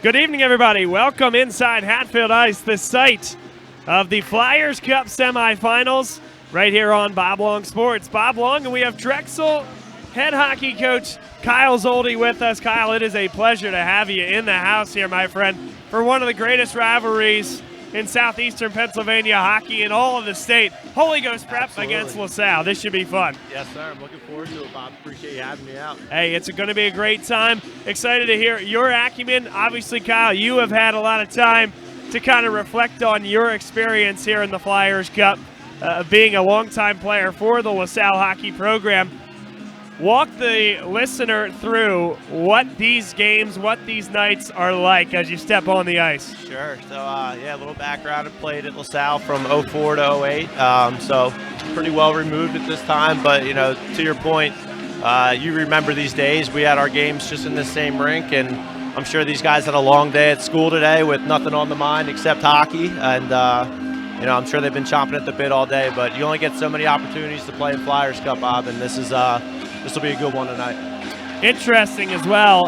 Good evening, everybody. Welcome inside Hatfield Ice, the site of the Flyers Cup semifinals, right here on Bob Long Sports. Bob Long, and we have Drexel head hockey coach Kyle Zoldi with us. Kyle, it is a pleasure to have you in the house here, my friend, for one of the greatest rivalries in southeastern Pennsylvania hockey in all of the state. Holy Ghost Prep against LaSalle. This should be fun. Yes, sir. I'm looking forward to it, Bob. Appreciate you having me out. Hey, it's going to be a great time. Excited to hear your acumen. Obviously, Kyle, you have had a lot of time to kind of reflect on your experience here in the Flyers Cup, being a longtime player for the LaSalle hockey program. Walk the listener through what these games, what these nights are like as you step on the ice. Sure. So, a little background. I played at LaSalle from 04 to 08, so pretty well removed at this time. But, to your point, you remember these days. We had our games just in the same rink, and I'm sure these guys had a long day at school today with nothing on the mind except hockey. And, I'm sure they've been chomping at the bit all day. But you only get so many opportunities to play in Flyers Cup, Bob, and this will be a good one tonight. Interesting as well.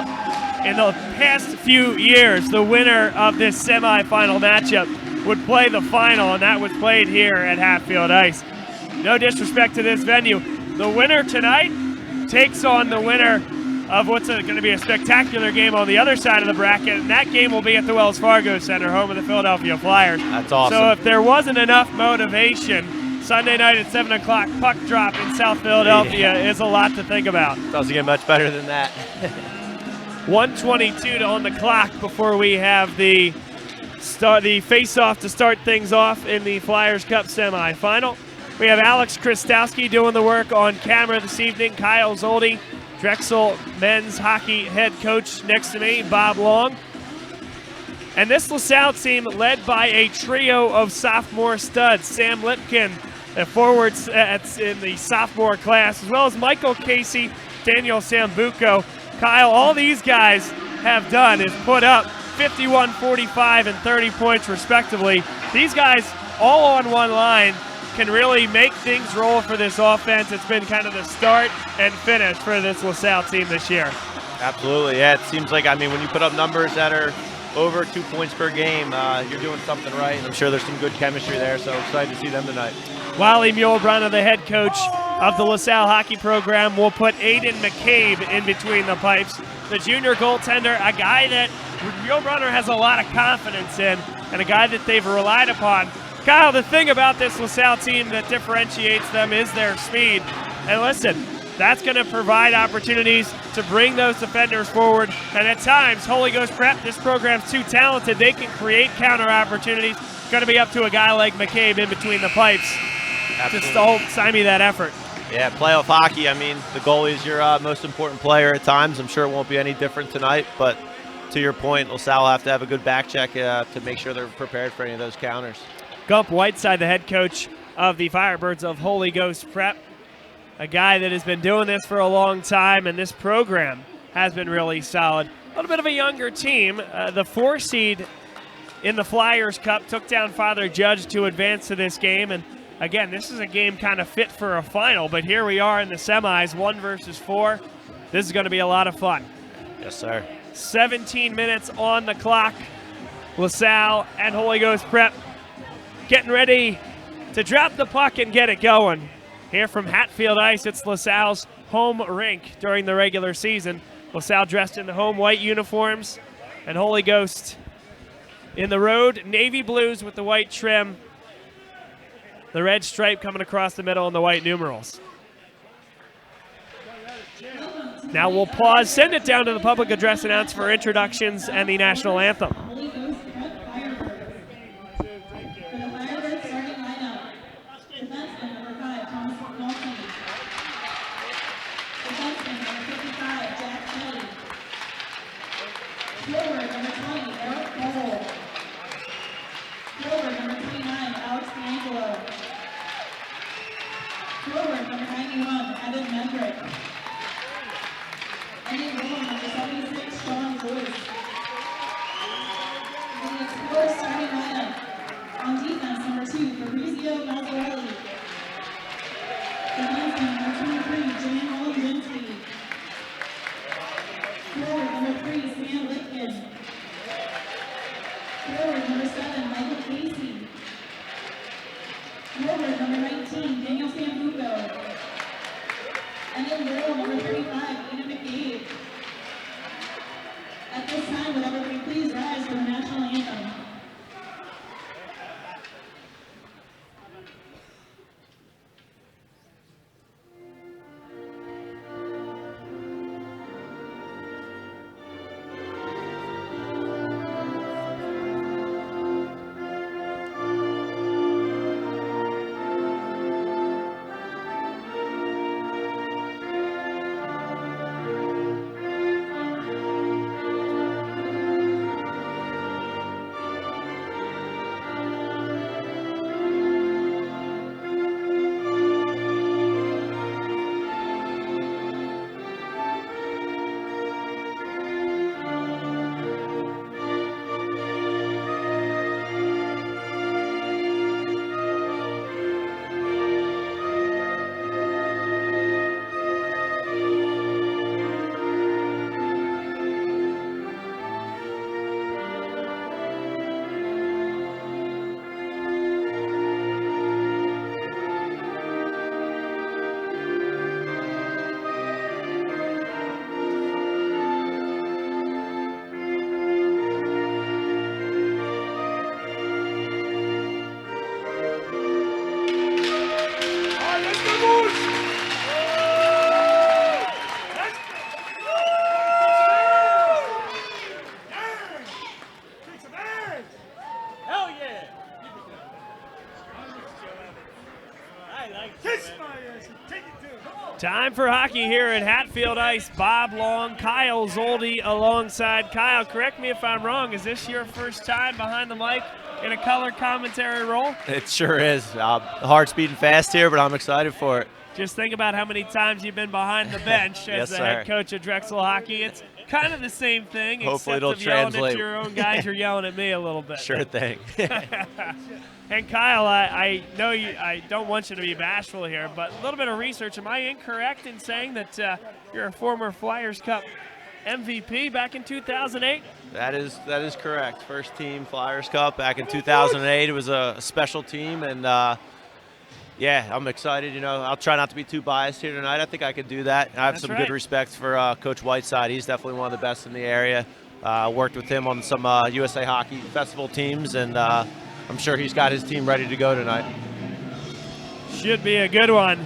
In the past few years, the winner of this semifinal matchup would play the final, and that was played here at Hatfield Ice. No disrespect to this venue. The winner tonight takes on the winner of what's going to be a spectacular game on the other side of the bracket, and that game will be at the Wells Fargo Center, home of the Philadelphia Flyers. That's awesome. So if there wasn't enough motivation, Sunday night at 7 o'clock, puck drop in South Philadelphia is a lot to think about. Doesn't get much better than that. 1:22 on the clock before we have the face-off to start things off in the Flyers Cup semifinal. We have Alex Kristowski doing the work on camera this evening. Kyle Zoldi, Drexel men's hockey head coach, next to me, Bob Long. And this LaSalle team led by a trio of sophomore studs, Sam Lipkin, the forwards in the sophomore class, as well as Michael Casey, Daniel Sambuco. Kyle, all these guys have done is put up 51, 45, and 30 points respectively. These guys, all on one line, can really make things roll for this offense. It's been kind of the start and finish for this LaSalle team this year. Absolutely, yeah. It seems like, when you put up numbers that are over 2 points per game, you're doing something right, and I'm sure there's some good chemistry there, so excited to see them tonight. Wally Muehlbrunner, the head coach of the LaSalle hockey program, will put Aiden McCabe in between the pipes. The junior goaltender, a guy that Muehlbrunner has a lot of confidence in, and a guy that they've relied upon. Kyle, the thing about this LaSalle team that differentiates them is their speed. And listen, that's going to provide opportunities to bring those defenders forward. And at times, Holy Ghost Prep, this program's too talented. They can create counter opportunities. It's going to be up to a guy like McCabe in between the pipes to stymie that effort. Yeah, playoff hockey, the goalie is your most important player at times. I'm sure it won't be any different tonight, but to your point, LaSalle will have to have a good back check to make sure they're prepared for any of those counters. Gump Whiteside, the head coach of the Firebirds of Holy Ghost Prep, a guy that has been doing this for a long time, and this program has been really solid. A little bit of a younger team. The 4 seed in the Flyers Cup took down Father Judge to advance to this game, and again, this is a game kind of fit for a final, but here we are in the semis, 1 versus 4. This is going to be a lot of fun. Yes, sir. 17 minutes on the clock. LaSalle and Holy Ghost Prep getting ready to drop the puck and get it going. Here from Hatfield Ice, it's LaSalle's home rink during the regular season. LaSalle dressed in the home white uniforms, and Holy Ghost in the road navy blues with the white trim. The red stripe coming across the middle and the white numerals. Now we'll pause, send it down to the public address announcer for introductions and the national anthem. Daniel Sambuco. And then girl number 35, Ina McCabe. At this time, would everybody please rise for the national anthem? Time for hockey here at Hatfield Ice. Bob Long, Kyle Zoldi alongside Kyle. Correct me if I'm wrong. Is this your first time behind the mic in a color commentary role? It sure is. Heart's beating fast here, but I'm excited for it. Just think about how many times you've been behind the bench as the head coach of Drexel Hockey. It's kind of the same thing. Hopefully except it'll of yelling translate. at your own guys, you're yelling at me a little bit. Sure thing. And Kyle, I know I don't want you to be bashful here, but a little bit of research. Am I incorrect in saying that you're a former Flyers Cup MVP back in 2008? That is correct. First team Flyers Cup back in 2008. It was a special team, and yeah, I'm excited. You know, I'll try not to be too biased here tonight. I think I could do that. I have some good respect for Coach Whiteside. He's definitely one of the best in the area. Worked with him on some USA Hockey Festival teams, and I'm sure he's got his team ready to go tonight. Should be a good one.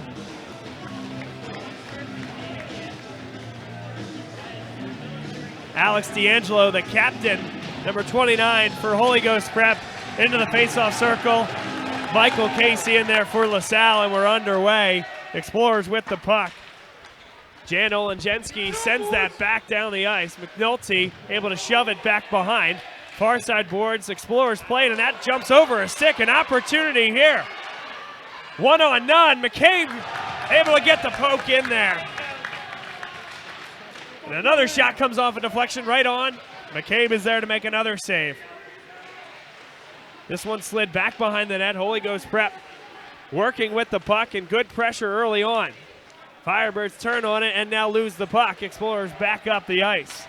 Alex D'Angelo, the captain, number 29 for Holy Ghost Prep, into the faceoff circle. Michael Casey in there for LaSalle, and we're underway. Explorers with the puck. Jan Olenzensky sends that back down the ice. McNulty able to shove it back behind. Far side boards, Explorers played, and that jumps over a stick. An opportunity here. 1-on-none. McCabe able to get the poke in there. And another shot comes off a deflection right on. McCabe is there to make another save. This one slid back behind the net. Holy Ghost Prep working with the puck and good pressure early on. Firebirds turn on it and now lose the puck. Explorers back up the ice.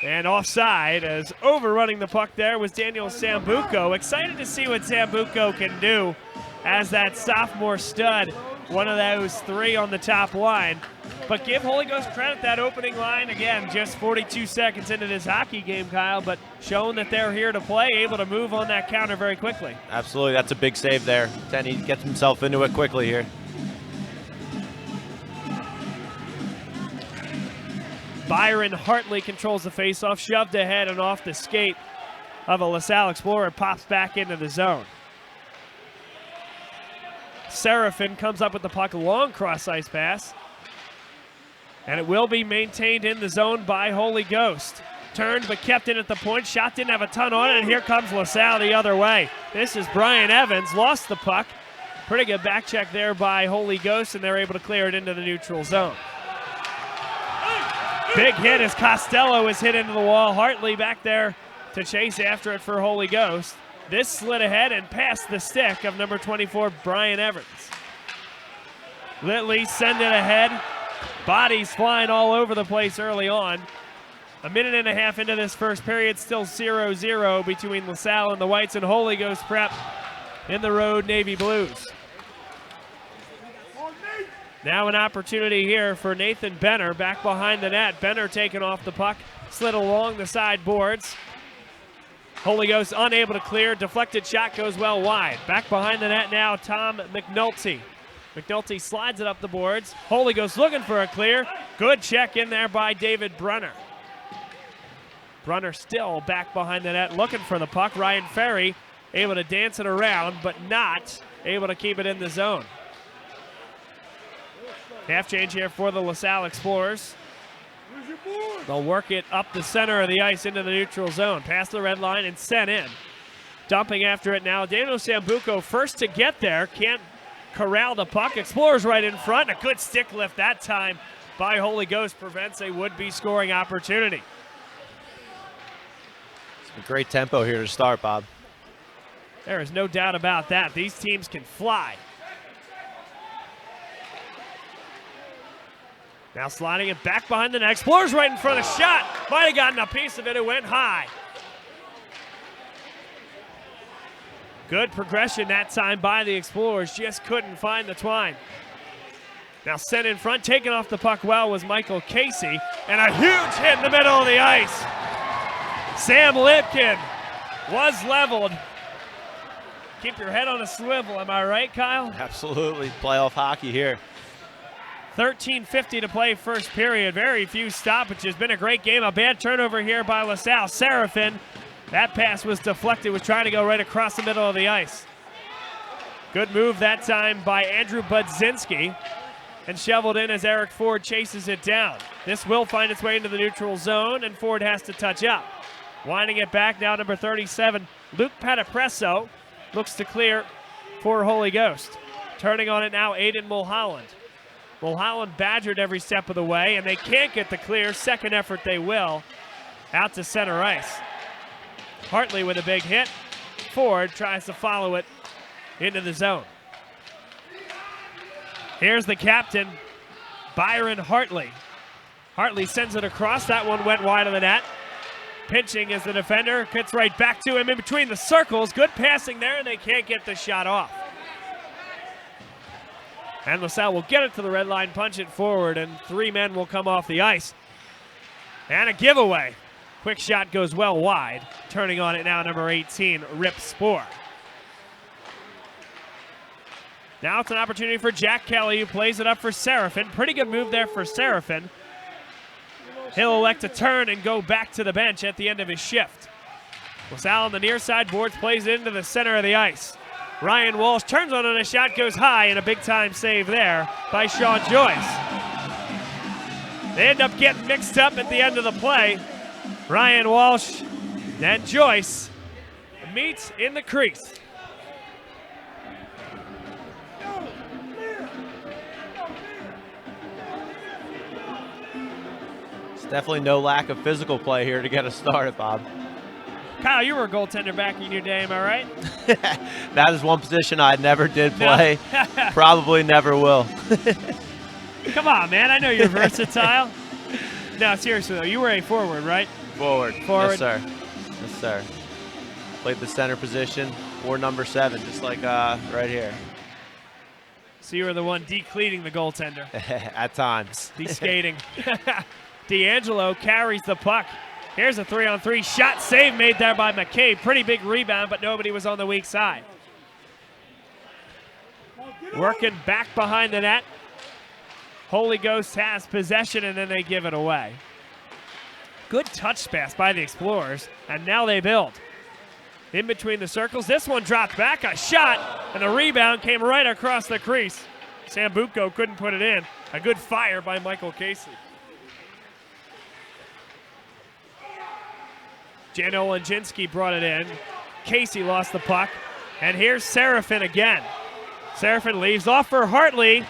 And offside, as overrunning the puck there was Daniel Sambuco. Excited to see what Sambuco can do as that sophomore stud. One of those three on the top line. But give Holy Ghost credit, that opening line, again, just 42 seconds into this hockey game, Kyle, but showing that they're here to play, able to move on that counter very quickly. Absolutely, that's a big save there. Tenny gets himself into it quickly here. Byron Hartley controls the faceoff, shoved ahead and off the skate of a LaSalle Explorer, pops back into the zone. Seraphin comes up with the puck, long cross ice pass. And it will be maintained in the zone by Holy Ghost. Turned but kept in at the point. Shot didn't have a ton on it, and here comes LaSalle the other way. This is Brian Evans, lost the puck. Pretty good back check there by Holy Ghost, and they're able to clear it into the neutral zone. Big hit as Costello is hit into the wall. Hartley back there to chase after it for Holy Ghost. This slid ahead and past the stick of number 24, Brian Evans. Litley send it ahead. Bodies flying all over the place early on. A minute and a half into this first period, still 0-0 between LaSalle and the Whites, and Holy Ghost Prep in the road Navy Blues. Now an opportunity here for Nathan Benner back behind the net. Benner taking off the puck, slid along the side boards. Holy Ghost unable to clear. Deflected shot goes well wide. Back behind the net now, Tom McNulty. McNulty slides it up the boards. Holy Ghost looking for a clear. Good check in there by David Brunner. Brunner still back behind the net looking for the puck. Ryan Ferry able to dance it around, but not able to keep it in the zone. Half change here for the LaSalle Explorers. They'll work it up the center of the ice into the neutral zone. Past the red line and sent in. Dumping after it now. Daniel Sambuco first to get there. Can't corral the puck. Explorers right in front. A good stick lift that time by Holy Ghost prevents a would-be scoring opportunity. It's a great tempo here to start, Bob. There is no doubt about that. These teams can fly. Now sliding it back behind the net. Explorers right in front of the shot. Might have gotten a piece of it. It went high. Good progression that time by the Explorers. Just couldn't find the twine. Now sent in front, taking off the puck well was Michael Casey. And a huge hit in the middle of the ice. Sam Lipkin was leveled. Keep your head on a swivel, am I right, Kyle? Absolutely. Playoff hockey here. 13:50 to play first period. Very few stoppages. Been a great game. A bad turnover here by LaSalle. Serafin, that pass was deflected, was trying to go right across the middle of the ice. Good move that time by Andrew Budzinski, and shoveled in as Eric Ford chases it down. This will find its way into the neutral zone, and Ford has to touch up. Winding it back now, number 37, Luke Patapresso looks to clear for Holy Ghost. Turning on it now, Aiden Mulholland. Mulholland badgered every step of the way, and they can't get the clear. Second effort they will. Out to center ice. Hartley with a big hit. Ford tries to follow it into the zone. Here's the captain, Byron Hartley. Hartley sends it across. That one went wide of the net. Pinching as the defender. Gets right back to him in between the circles. Good passing there, and they can't get the shot off. And LaSalle will get it to the red line, punch it forward, and three men will come off the ice. And a giveaway. Quick shot goes well wide. Turning on it now, number 18, Rip Spoor. Now it's an opportunity for Jack Kelly, who plays it up for Serafin. Pretty good move there for Serafin. He'll elect to turn and go back to the bench at the end of his shift. LaSalle on the near side boards, plays it into the center of the ice. Ryan Walsh turns on it, and a shot goes high, and a big-time save there by Sean Joyce. They end up getting mixed up at the end of the play. Ryan Walsh and Joyce meet in the crease. There's definitely no lack of physical play here to get us started, Bob. Kyle, you were a goaltender back in your day, am I right? That is one position I never did play. No. Probably never will. Come on, man. I know you're versatile. No, seriously, though. You were a forward, right? Forward. Forward. Yes, sir. Yes, sir. Played the center position or number 7, just like right here. So you were the one decleating the goaltender. At times. De-skating. D'Angelo carries the puck. Here's a 3-on-3 shot save made there by McCabe. Pretty big rebound, but nobody was on the weak side. Working back behind the net. Holy Ghost has possession, and then they give it away. Good touch pass by the Explorers, and now they build. In between the circles, this one dropped back, a shot, and the rebound came right across the crease. Sambuco couldn't put it in. A good fire by Michael Casey. Jan Olenjinski brought it in. Casey lost the puck. And here's Serafin again. Serafin leaves off for Hartley.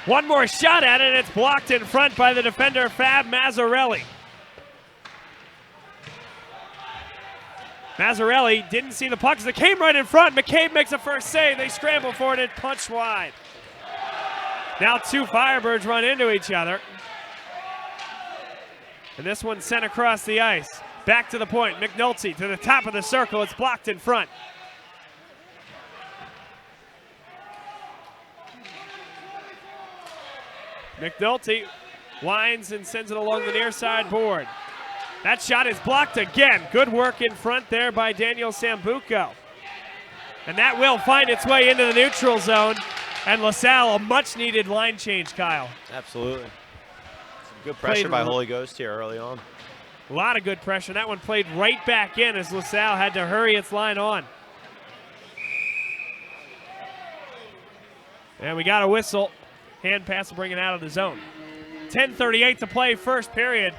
One more shot at it, and it's blocked in front by the defender, Fab Mazzarelli. Mazzarelli didn't see the puck as it came right in front. McCabe makes a first save. They scramble for it and punch wide. Now two Firebirds run into each other. And this one sent across the ice. Back to the point, McNulty to the top of the circle. It's blocked in front. McNulty winds and sends it along the near side board. That shot is blocked again. Good work in front there by Daniel Sambuco. And that will find its way into the neutral zone. And LaSalle, a much-needed line change, Kyle. Absolutely. Some good pressure by Holy Ghost here early on. A lot of good pressure. That one played right back in as LaSalle had to hurry its line on. And we got a whistle. Hand pass will bring it out of the zone. 10:38 to play, first period.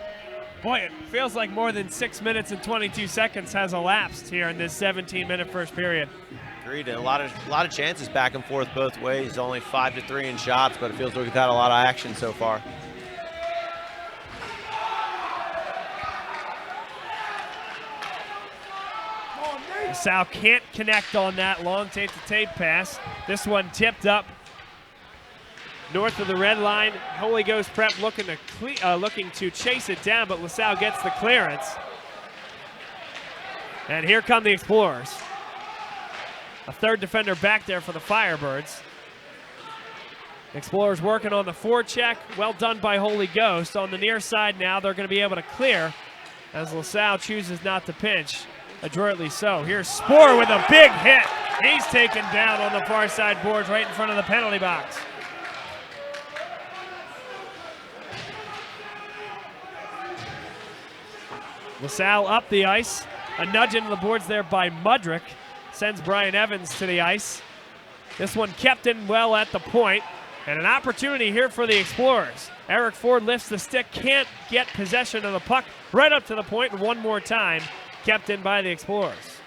Boy, it feels like more than 6 minutes and 22 seconds has elapsed here in this 17-minute first period. Agreed, and a lot of chances back and forth both ways. Only 5-3 in shots, but it feels like we've had a lot of action so far. Salle can't connect on that long tape-to-tape pass. This one tipped up north of the red line. Holy Ghost Prep looking to chase it down, but LaSalle gets the clearance. And here come the Explorers. A third defender back there for the Firebirds. Explorers working on the forecheck. Well done by Holy Ghost. On the near side now, they're going to be able to clear as LaSalle chooses not to pinch. Adroitly so. Here's Spoor with a big hit. He's taken down on the far side boards right in front of the penalty box. LaSalle up the ice. A nudge into the boards there by Mudrick. Sends Brian Evans to the ice. This one kept in well at the point. And an opportunity here for the Explorers. Eric Ford lifts the stick, can't get possession of the puck. Right up to the point, and one more time. Kept in by the Explorers.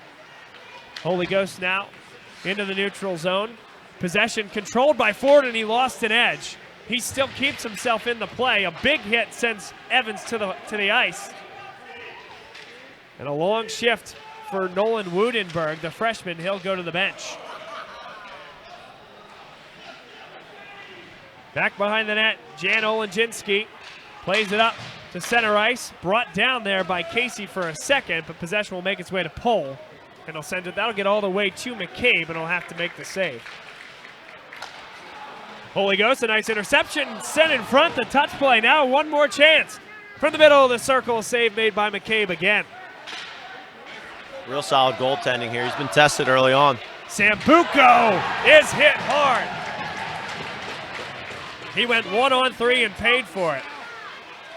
Holy Ghost now into the neutral zone. Possession controlled by Ford, and he lost an edge. He still keeps himself in the play. A big hit sends Evans to the ice. And a long shift for Nolan Woodenberg, the freshman. He'll go to the bench. Back behind the net, Jan Olenjinski plays it up to center ice. Brought down there by Casey for a second, but possession will make its way to Pohl. And he'll send it. That'll get all the way to McCabe, and he'll have to make the save. Holy Ghost, a nice interception. Sent in front, the touch play. Now one more chance. From the middle of the circle, save made by McCabe again. Real solid goaltending here. He's been tested early on. Sambuco is hit hard. He went 1-on-3 and paid for it.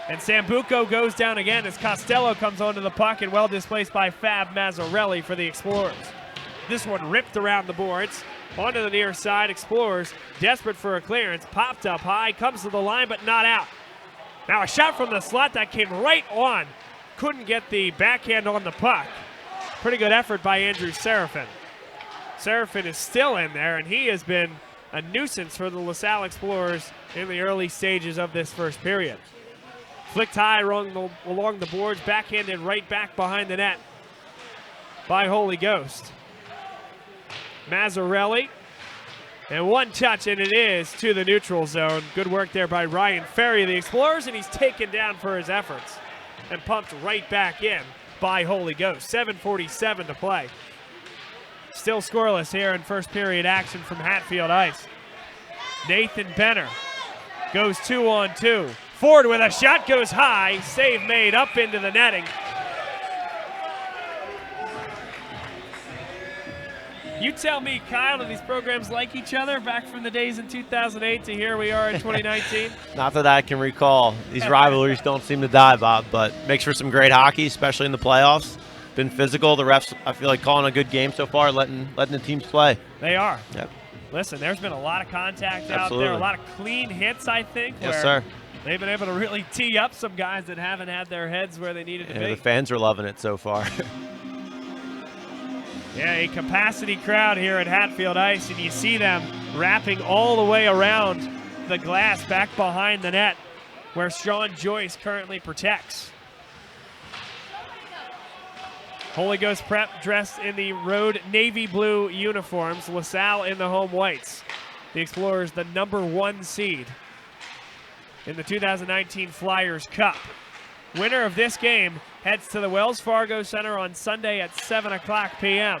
And Sambuco goes down again as Costello comes onto the puck and well displaced by Fab Mazzarelli for the Explorers. This one ripped around the boards. Onto the near side, Explorers desperate for a clearance. Popped up high, comes to the line but not out. Now a shot from the slot that came right on. Couldn't get the backhand on the puck. Pretty good effort by Andrew Serafin. Serafin is still in there, and he has been a nuisance for the LaSalle Explorers in the early stages of this first period. Flicked high along the boards, backhanded right back behind the net by Holy Ghost. Mazzarelli, and one touch, and it is to the neutral zone. Good work there by Ryan Ferry of the Explorers, and he's taken down for his efforts and pumped right back in by Holy Ghost. 7:47 to play. Still scoreless here in first period action from Hatfield Ice. Nathan Benner goes 2-on-2. Ford with a shot, goes high. Save made up into the netting. You tell me, Kyle, do these programs like each other back from the days in 2008 to here we are in 2019? Not that I can recall. These rivalries don't seem to die, Bob, but makes for some great hockey, especially in the playoffs. Been physical. The refs, I feel like, calling a good game so far, letting the teams play. They are. Yep. Listen, there's been a lot of contact out there, a lot of clean hits, I think. Yes, sir. They've been able to really tee up some guys that haven't had their heads where they needed to be. The fans are loving it so far. Yeah, a capacity crowd here at Hatfield Ice, and you see them wrapping all the way around the glass back behind the net where Sean Joyce currently protects. Holy Ghost Prep dressed in the road navy blue uniforms. LaSalle in the home whites. The Explorers the #1 seed in the 2019 Flyers Cup. Winner of this game heads to the Wells Fargo Center on Sunday at 7:00 p.m.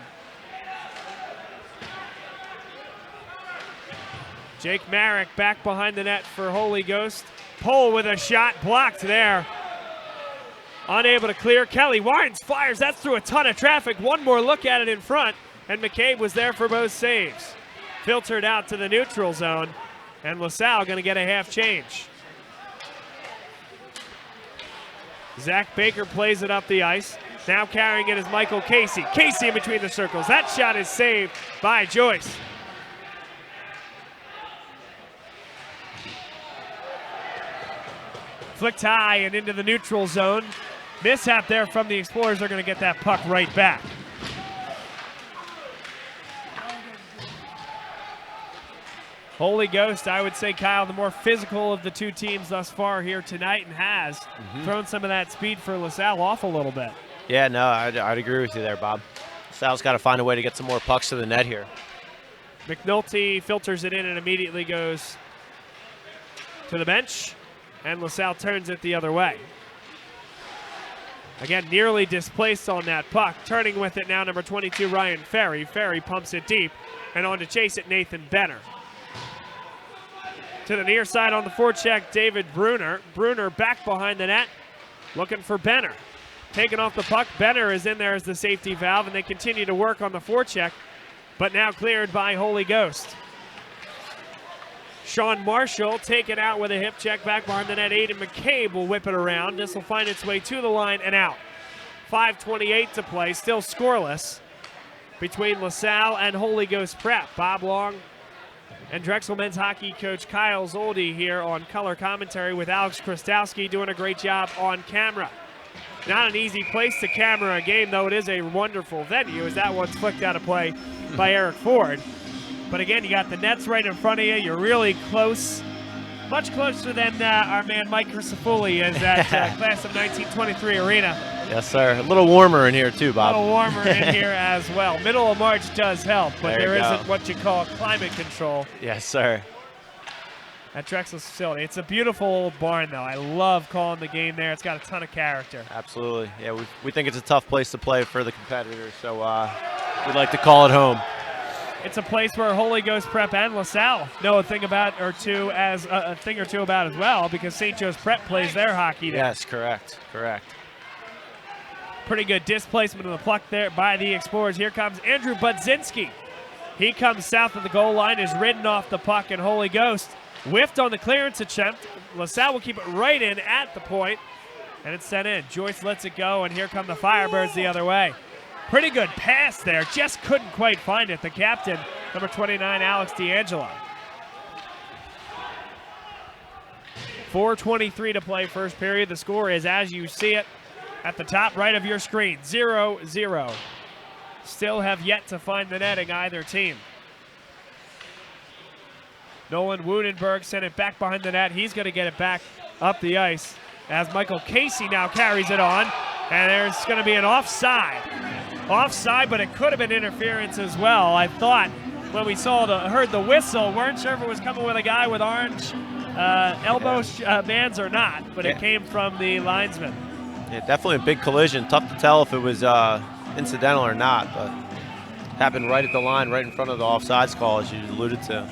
Jake Marek back behind the net for Holy Ghost. Pole with a shot blocked there. Unable to clear. Kelly Wines fires. That's through a ton of traffic. One more look at it in front, and McCabe was there for both saves. Filtered out to the neutral zone, and LaSalle going to get a half change. Zach Baker plays it up the ice. Now carrying it is Michael Casey. Casey in between the circles. That shot is saved by Joyce. Flicked high and into the neutral zone. Mishap there from the Explorers. Are going to get that puck right back. Holy Ghost, I would say, Kyle, the more physical of the two teams thus far here tonight, and has thrown some of that speed for LaSalle off a little bit. Yeah, no, I'd agree with you there, Bob. LaSalle's got to find a way to get some more pucks to the net here. McNulty filters it in and immediately goes to the bench, and LaSalle turns it the other way. Again, nearly displaced on that puck. Turning with it now, number 22, Ryan Ferry. Ferry pumps it deep, and on to chase it, Nathan Benner. To the near side on the forecheck, David Bruner. Bruner back behind the net, looking for Benner. Taking off the puck, Benner is in there as the safety valve, and they continue to work on the forecheck, but now cleared by Holy Ghost. Sean Marshall taken out with a hip check back behind the net. Aiden McCabe will whip it around. This will find its way to the line and out. 5:28 to play, still scoreless between LaSalle and Holy Ghost Prep. Bob Long and Drexel men's hockey coach Kyle Zoldi here on color commentary with Alex Krastowski doing a great job on camera. Not an easy place to camera a game, though it is a wonderful venue, as that one's flicked out of play by Eric Ford. But again, you got the nets right in front of you. You're really close, much closer than our man Mike Crisafulli is at Class of 1923 Arena. Yes, sir. A little warmer in here, too, Bob. A little warmer in here as well. Middle of March does help, but there isn't what you call climate control. Yes, sir. At Drexel's facility. It's a beautiful old barn, though. I love calling the game there. It's got a ton of character. Absolutely. Yeah, we think it's a tough place to play for the competitors, so we'd like to call it home. It's a place where Holy Ghost Prep and LaSalle know a thing or two about as well, because St. Joe's Prep plays their hockey there. Yes, correct. Pretty good displacement of the puck there by the Explorers. Here comes Andrew Budzinski. He comes south of the goal line, is ridden off the puck, and Holy Ghost whiffed on the clearance attempt. LaSalle will keep it right in at the point, and it's sent in. Joyce lets it go, and here come the Firebirds the other way. Pretty good pass there, just couldn't quite find it. The captain, number 29, Alex D'Angelo. 4:23 to play first period. The score is as you see it at the top right of your screen, 0-0. Still have yet to find the netting either team. Nolan Woodenberg sent it back behind the net. He's going to get it back up the ice as Michael Casey now carries it on. And there's going to be an offside. Offside, but it could have been interference as well. I thought when we heard the whistle, weren't sure if it was coming with a guy with orange elbow bands or not, but it came from the linesman. Yeah, definitely a big collision. Tough to tell if it was incidental or not, but happened right at the line, right in front of the offsides call, as you alluded to.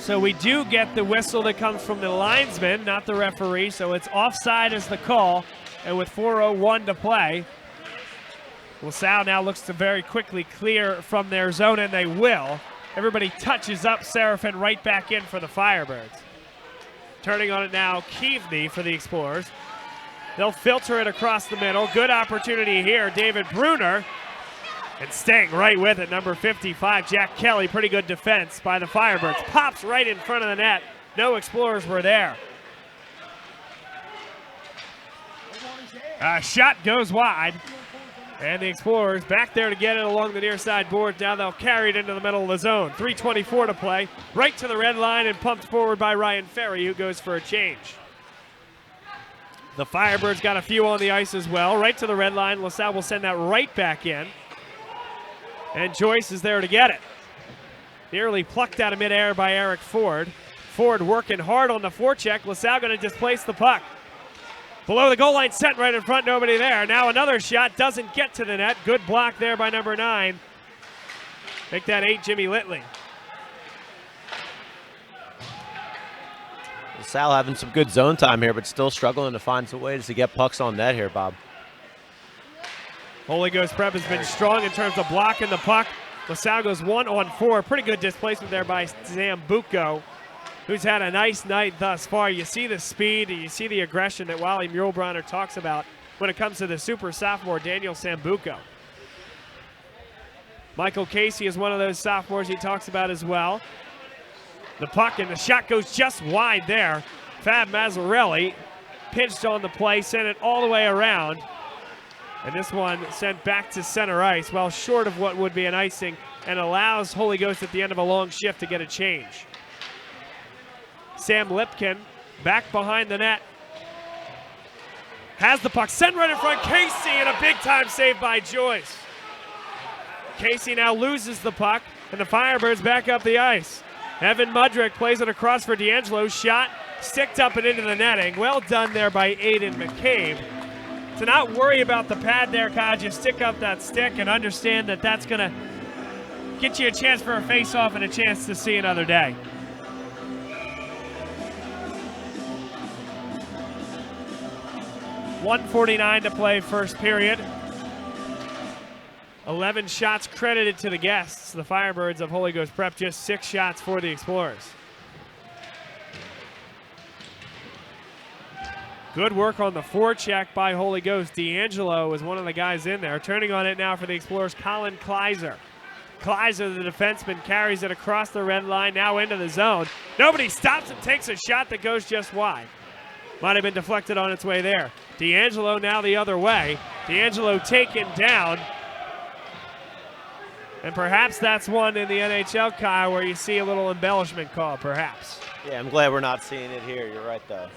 So we do get the whistle that comes from the linesman, not the referee, so it's offside as the call, and with 4:01 to play, LaSalle now looks to very quickly clear from their zone, and they will. Everybody touches up Seraphin right back in for the Firebirds. Turning on it now, Keaveney for the Explorers. They'll filter it across the middle. Good opportunity here, David Bruner. And staying right with it, number 55, Jack Kelly. Pretty good defense by the Firebirds. Pops right in front of the net. No Explorers were there. Shot goes wide. And the Explorers back there to get it along the near side board. Now they'll carry it into the middle of the zone. 3:24 to play. Right to the red line and pumped forward by Ryan Ferry, who goes for a change. The Firebirds got a few on the ice as well. Right to the red line. LaSalle will send that right back in. And Joyce is there to get it. Nearly plucked out of midair by Eric Ford. Ford working hard on the forecheck. LaSalle going to displace the puck. Below the goal line, set right in front, nobody there. Now another shot, doesn't get to the net. Good block there by number 9. Make that 8, Jimmy Litley. Salle having some good zone time here, but still struggling to find some ways to get pucks on net here, Bob. Holy Ghost Prep has been strong in terms of blocking the puck. LaSalle goes 1-on-4. Pretty good displacement there by Zambuco, who's had a nice night thus far. You see the speed, and you see the aggression that Wally Muehlbronner talks about when it comes to the super sophomore, Daniel Sambuco. Michael Casey is one of those sophomores he talks about as well. The puck and the shot goes just wide there. Fab Mazzarelli pinched on the play, sent it all the way around. And this one sent back to center ice, well short of what would be an icing, and allows Holy Ghost at the end of a long shift to get a change. Sam Lipkin back behind the net. Has the puck, sent right in front, Casey, and a big time save by Joyce. Casey now loses the puck, and the Firebirds back up the ice. Evan Mudrick plays it across for D'Angelo. Shot, sticked up and into the netting. Well done there by Aiden McCabe. To not worry about the pad there, Kyle, just stick up that stick and understand that that's going to get you a chance for a face-off and a chance to see another day. .149 to play first period. 11 shots credited to the guests. The Firebirds of Holy Ghost Prep, just 6 shots for the Explorers. Good work on the forecheck by Holy Ghost. D'Angelo is one of the guys in there. Turning on it now for the Explorers, Colin Kleiser. Kleiser, the defenseman, carries it across the red line, now into the zone. Nobody stops and takes a shot that goes just wide. Might have been deflected on its way there. D'Angelo now the other way. D'Angelo taken down. And perhaps that's one in the NHL, Kyle, where you see a little embellishment call, perhaps. Yeah, I'm glad we're not seeing it here. You're right, though.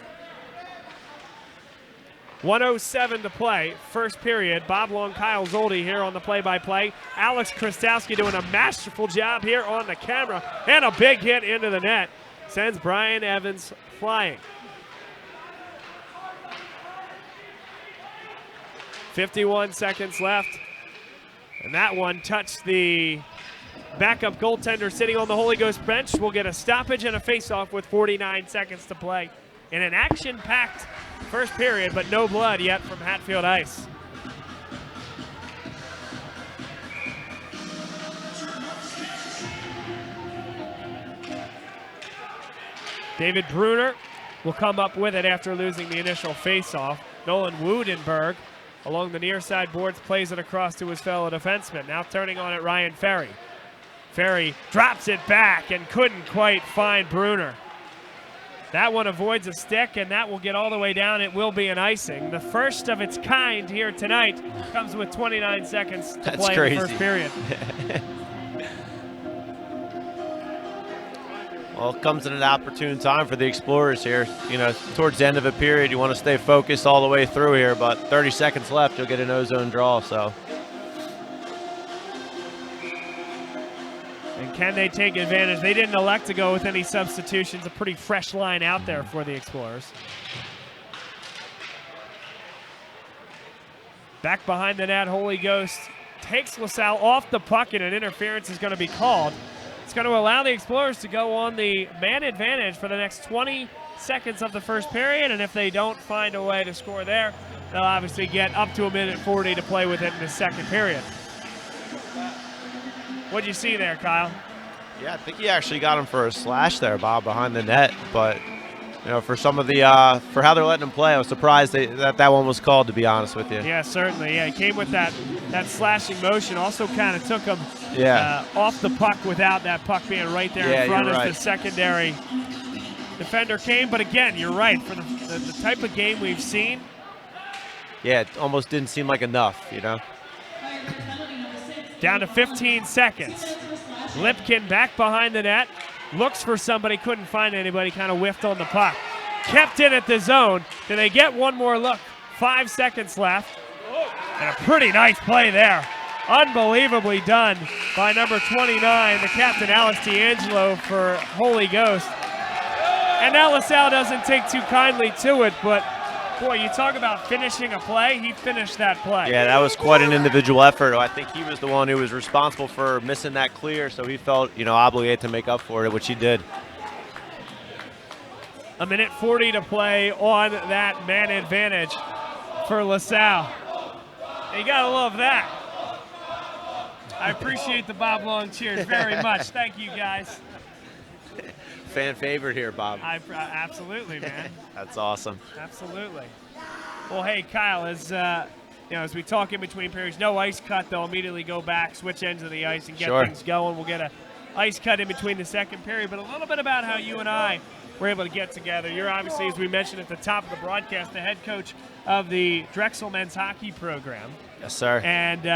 1:07 to play, first period. Bob Long, Kyle Zoldi here on the play-by-play. Alex Krastowski doing a masterful job here on the camera. And a big hit into the net. Sends Brian Evans flying. 51 seconds left. And that one touched the backup goaltender sitting on the Holy Ghost bench. We'll get a stoppage and a face-off with 49 seconds to play in an action-packed first period, but no blood yet from Hatfield Ice. David Bruner will come up with it after losing the initial face-off. Nolan Woodenberg along the near side boards plays it across to his fellow defenseman. Now turning on it, Ryan Ferry. Ferry drops it back and couldn't quite find Bruner. That one avoids a stick, and that will get all the way down. It will be an icing. The first of its kind here tonight comes with 29 seconds to play in the first period. Well, it comes at an opportune time for the Explorers here. You know, towards the end of a period, you want to stay focused all the way through here, but 30 seconds left, you'll get an ozone draw, so. And can they take advantage? They didn't elect to go with any substitutions. A pretty fresh line out there for the Explorers. Back behind the net, Holy Ghost takes LaSalle off the puck, and an interference is going to be called. It's going to allow the Explorers to go on the man advantage for the next 20 seconds of the first period, and if they don't find a way to score there, they'll obviously get up to 1:40 to play with it in the second period. What'd you see there, Kyle? Yeah, I think he actually got him for a slash there, Bob, behind the net. But, you know, for some of the, for how they're letting him play, I was surprised that one was called, to be honest with you. Yeah, certainly. Yeah, he came with that slashing motion. Also kind of took him off the puck without that puck being right there in front as the secondary defender came. But again, you're right. For the type of game we've seen. Yeah, it almost didn't seem like enough, you know. Down to 15 seconds. Lipkin back behind the net. Looks for somebody, couldn't find anybody, kind of whiffed on the puck. Kept it at the zone. Do they get one more look? 5 seconds left. And a pretty nice play there. Unbelievably done by number 29, the captain, Alex D'Angelo, for Holy Ghost. And now LaSalle doesn't take too kindly to it, but Boy, you talk about finishing a play. He finished that play. Yeah, that was quite an individual effort. I think he was the one who was responsible for missing that clear, so he felt, obligated to make up for it, which he did. A minute 40 to play on that man advantage for LaSalle. You gotta love that. I appreciate the Bob Long cheers very much. Thank you, guys. Fan favorite here, Bob. Absolutely, man. That's awesome. Absolutely. Well, hey, Kyle, as we talk in between periods, no ice cut. They'll immediately go back, switch ends of the ice, and get things going. We'll get a ice cut in between the second period, but a little bit about how you and I were able to get together. You're obviously, as we mentioned at the top of the broadcast, the head coach of the Drexel men's hockey program. Yes, sir. And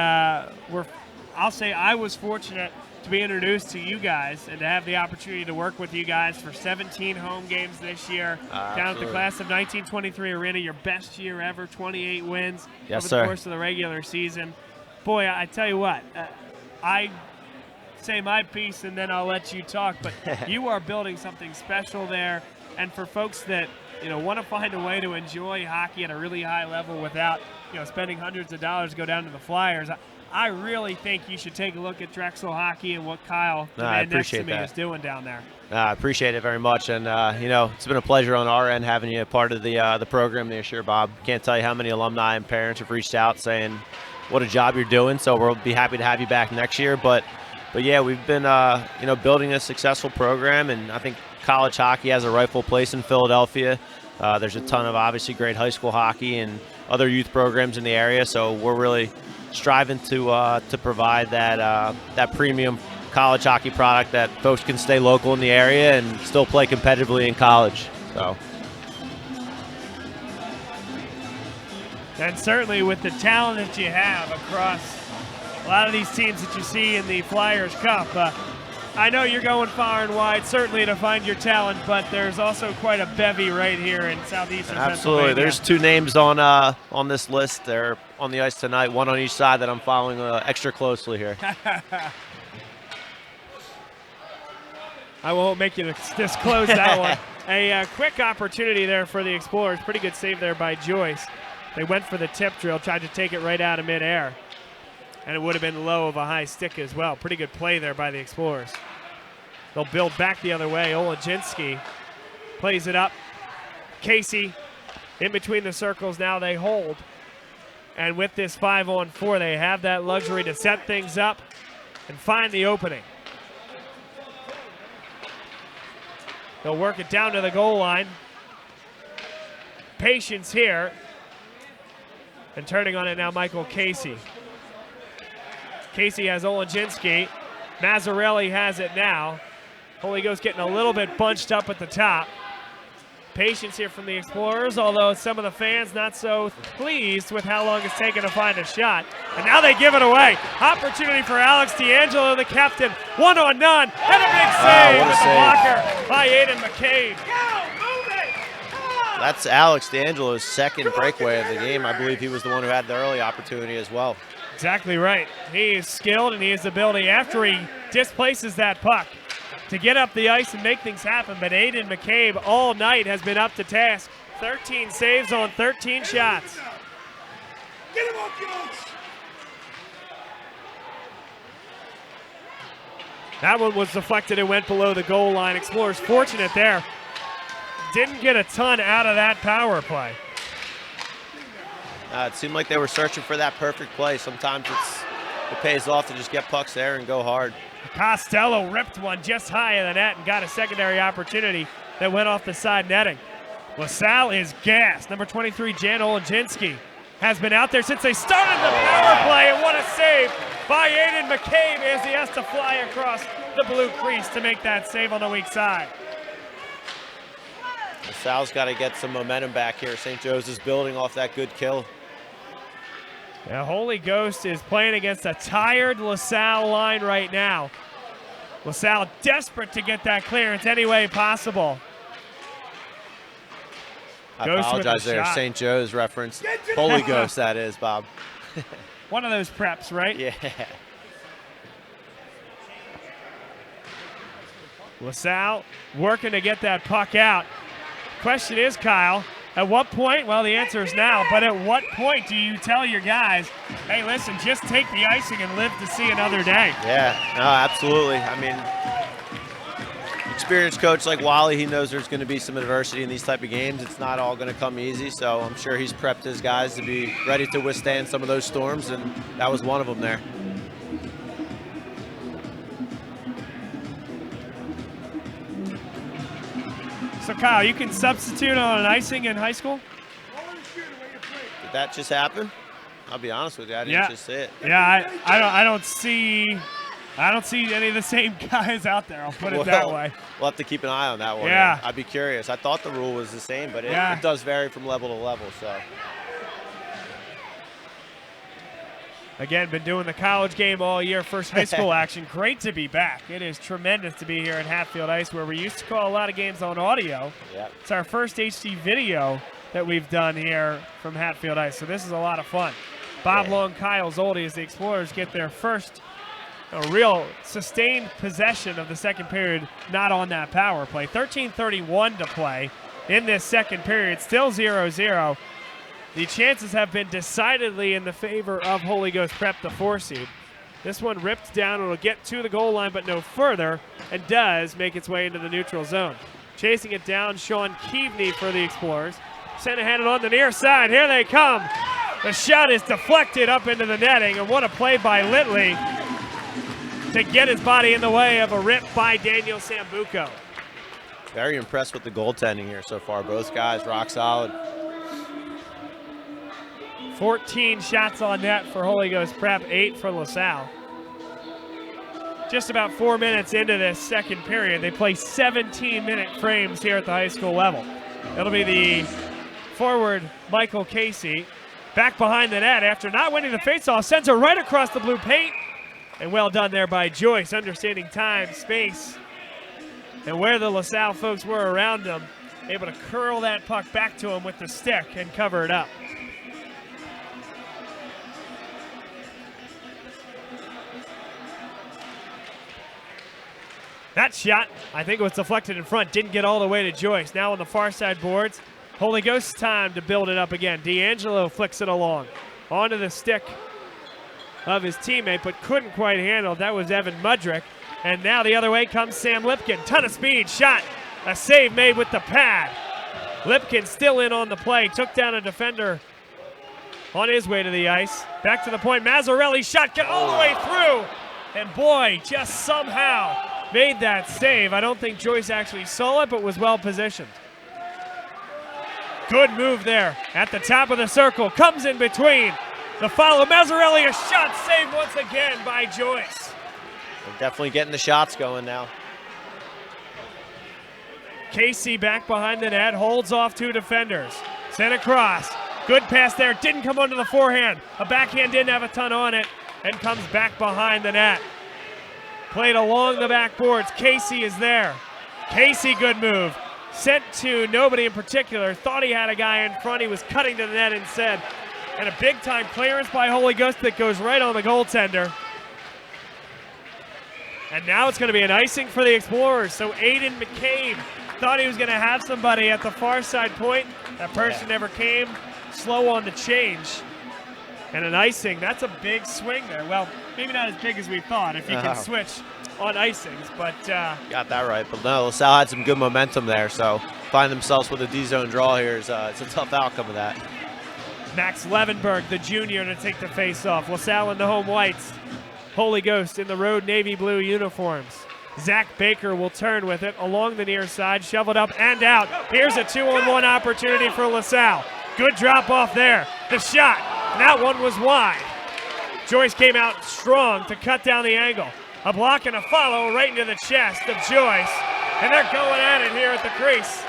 I'll say I was fortunate to be introduced to you guys and to have the opportunity to work with you guys for 17 home games this year down at the class of 1923 arena, your best year ever, 28 wins over the course of the regular season. Boy, I tell you what, I say my piece and then I'll let you talk, but you are building something special there. And for folks that want to find a way to enjoy hockey at a really high level without spending hundreds of dollars to go down to the Flyers, I really think you should take a look at Drexel hockey and what Kyle, the man next to me, is doing down there. I appreciate it very much, and it's been a pleasure on our end having you a part of the program this year, Bob. Can't tell you how many alumni and parents have reached out saying what a job you're doing. So we'll be happy to have you back next year. But yeah, we've been building a successful program, and I think college hockey has a rightful place in Philadelphia. There's a ton of obviously great high school hockey and other youth programs in the area, so we're really striving to provide that premium college hockey product that folks can stay local in the area and still play competitively in college. So, and certainly with the talent that you have across a lot of these teams that you see in the Flyers Cup, I know you're going far and wide, certainly to find your talent, but there's also quite a bevy right here in southeastern Absolutely. Pennsylvania. There's two names on this list. They're on the ice tonight, one on each side that I'm following extra closely here. I won't make you disclose that one. A quick opportunity there for the Explorers. Pretty good save there by Joyce. They went for the tip drill, tried to take it right out of midair. And it would have been low of a high stick as well. Pretty good play there by the Explorers. They'll build back the other way. Olajinski plays it up. Casey in between the circles. Now they hold. And with this 5-on-4, they have that luxury to set things up and find the opening. They'll work it down to the goal line. Patience here. And turning on it now, Michael Casey. Casey has Olajinski. Mazzarelli has it now. Holy Ghost getting a little bit bunched up at the top. Patience here from the Explorers, although some of the fans not so pleased with how long it's taken to find a shot. And now they give it away. Opportunity for Alex D'Angelo, the captain. 1-on-none. And a big save with the blocker by Aiden McCabe. That's Alex D'Angelo's second breakaway of the game. I believe he was the one who had the early opportunity as well. Exactly right. He is skilled and he has the ability after he displaces that puck to get up the ice and make things happen. But Aiden McCabe all night has been up to task. 13 saves on 13 shots. Get him up, coach! That one was deflected and went below the goal line. Explorers fortunate there. Didn't get a ton out of that power play. It seemed like they were searching for that perfect play. Sometimes it pays off to just get pucks there and go hard. Costello ripped one just high of the net and got a secondary opportunity that went off the side netting. LaSalle is gassed. Number 23, Jan Olajinski, has been out there since they started the power play, and what a save by Aiden McCabe as he has to fly across the blue crease to make that save on the weak side. LaSalle's got to get some momentum back here. St. Joe's is building off that good kill. The Holy Ghost is playing against a tired LaSalle line right now. LaSalle desperate to get that clearance any way possible. I apologize there, St. Joe's reference. Holy Ghost, that is, Bob. One of those preps, right? Yeah. LaSalle working to get that puck out. Question is, Kyle, At what point? Well, the answer is now. But at what point do you tell your guys, hey, listen, just take the icing and live to see another day? Yeah, no, absolutely. I mean, experienced coach like Wally, he knows there's going to be some adversity in these type of games. It's not all going to come easy, so I'm sure he's prepped his guys to be ready to withstand some of those storms, and that was one of them there. So, Kyle, you can substitute on an icing in high school? Did that just happen? I'll be honest with you, I didn't just see it. Yeah, I don't see any of the same guys out there. I'll put it that way. We'll have to keep an eye on that one. Yeah. I'd be curious. I thought the rule was the same, but it does vary from level to level. So. Again, been doing the college game all year, first high school action. Great to be back. It is tremendous to be here at Hatfield Ice, where we used to call a lot of games on audio. Yep. It's our first HD video that we've done here from Hatfield Ice, so this is a lot of fun. Bob Long, Kyle Zoldi as the Explorers get their first real sustained possession of the second period, not on that power play. 13:31 to play in this second period, still 0-0. The chances have been decidedly in the favor of Holy Ghost Prep, the 4 seed. This one ripped down. It'll get to the goal line, but no further, and does make its way into the neutral zone. Chasing it down, Sean Keaveney for the Explorers. Center-handed on the near side. Here they come. The shot is deflected up into the netting, and what a play by Litley to get his body in the way of a rip by Daniel Sambuco. Very impressed with the goaltending here so far. Both guys rock solid. 14 shots on net for Holy Ghost Prep, 8 for LaSalle. Just about 4 minutes into this second period, they play 17-minute frames here at the high school level. It'll be the forward, Michael Casey, back behind the net after not winning the faceoff, sends her right across the blue paint. And well done there by Joyce, understanding time, space, and where the LaSalle folks were around him, able to curl that puck back to him with the stick and cover it up. That shot, I think it was deflected in front, didn't get all the way to Joyce. Now on the far side boards, Holy Ghost time to build it up again. D'Angelo flicks it along onto the stick of his teammate, but couldn't quite handle it. That was Evan Mudrick. And now the other way comes Sam Lipkin. Ton of speed, shot, a save made with the pad. Lipkin still in on the play, took down a defender on his way to the ice. Back to the point, Mazzarelli shot, get all the way through. And boy, just somehow made that save. I don't think Joyce actually saw it, but was well positioned. Good move there at the top of the circle. Comes in between. The follow, Mazzarelli, a shot saved once again by Joyce. They're definitely getting the shots going now. Casey back behind the net, holds off 2 defenders. Sent across. Good pass there, didn't come onto the forehand. A backhand didn't have a ton on it, and comes back behind the net. Played along the backboards. Casey is there. Casey, good move. Sent to nobody in particular. Thought he had a guy in front. He was cutting to the net instead. And a big-time clearance by Holy Ghost that goes right on the goaltender. And now it's going to be an icing for the Explorers. So Aiden McCabe thought he was going to have somebody at the far side point. That person never came. Slow on the change. And an icing, that's a big swing there. Well, maybe not as big as we thought if you can switch on icings, but... Got that right, but no, LaSalle had some good momentum there, so find themselves with a D-zone draw here is it's a tough outcome of that. Max Levenberg, the junior, to take the face-off. LaSalle in the home whites. Holy Ghost in the road navy blue uniforms. Zach Baker will turn with it along the near side, shoveled up and out. Here's a 2-on-1 opportunity for LaSalle. Good drop off there. The shot. That one was wide. Joyce came out strong to cut down the angle. A block and a follow right into the chest of Joyce. And they're going at it here at the crease.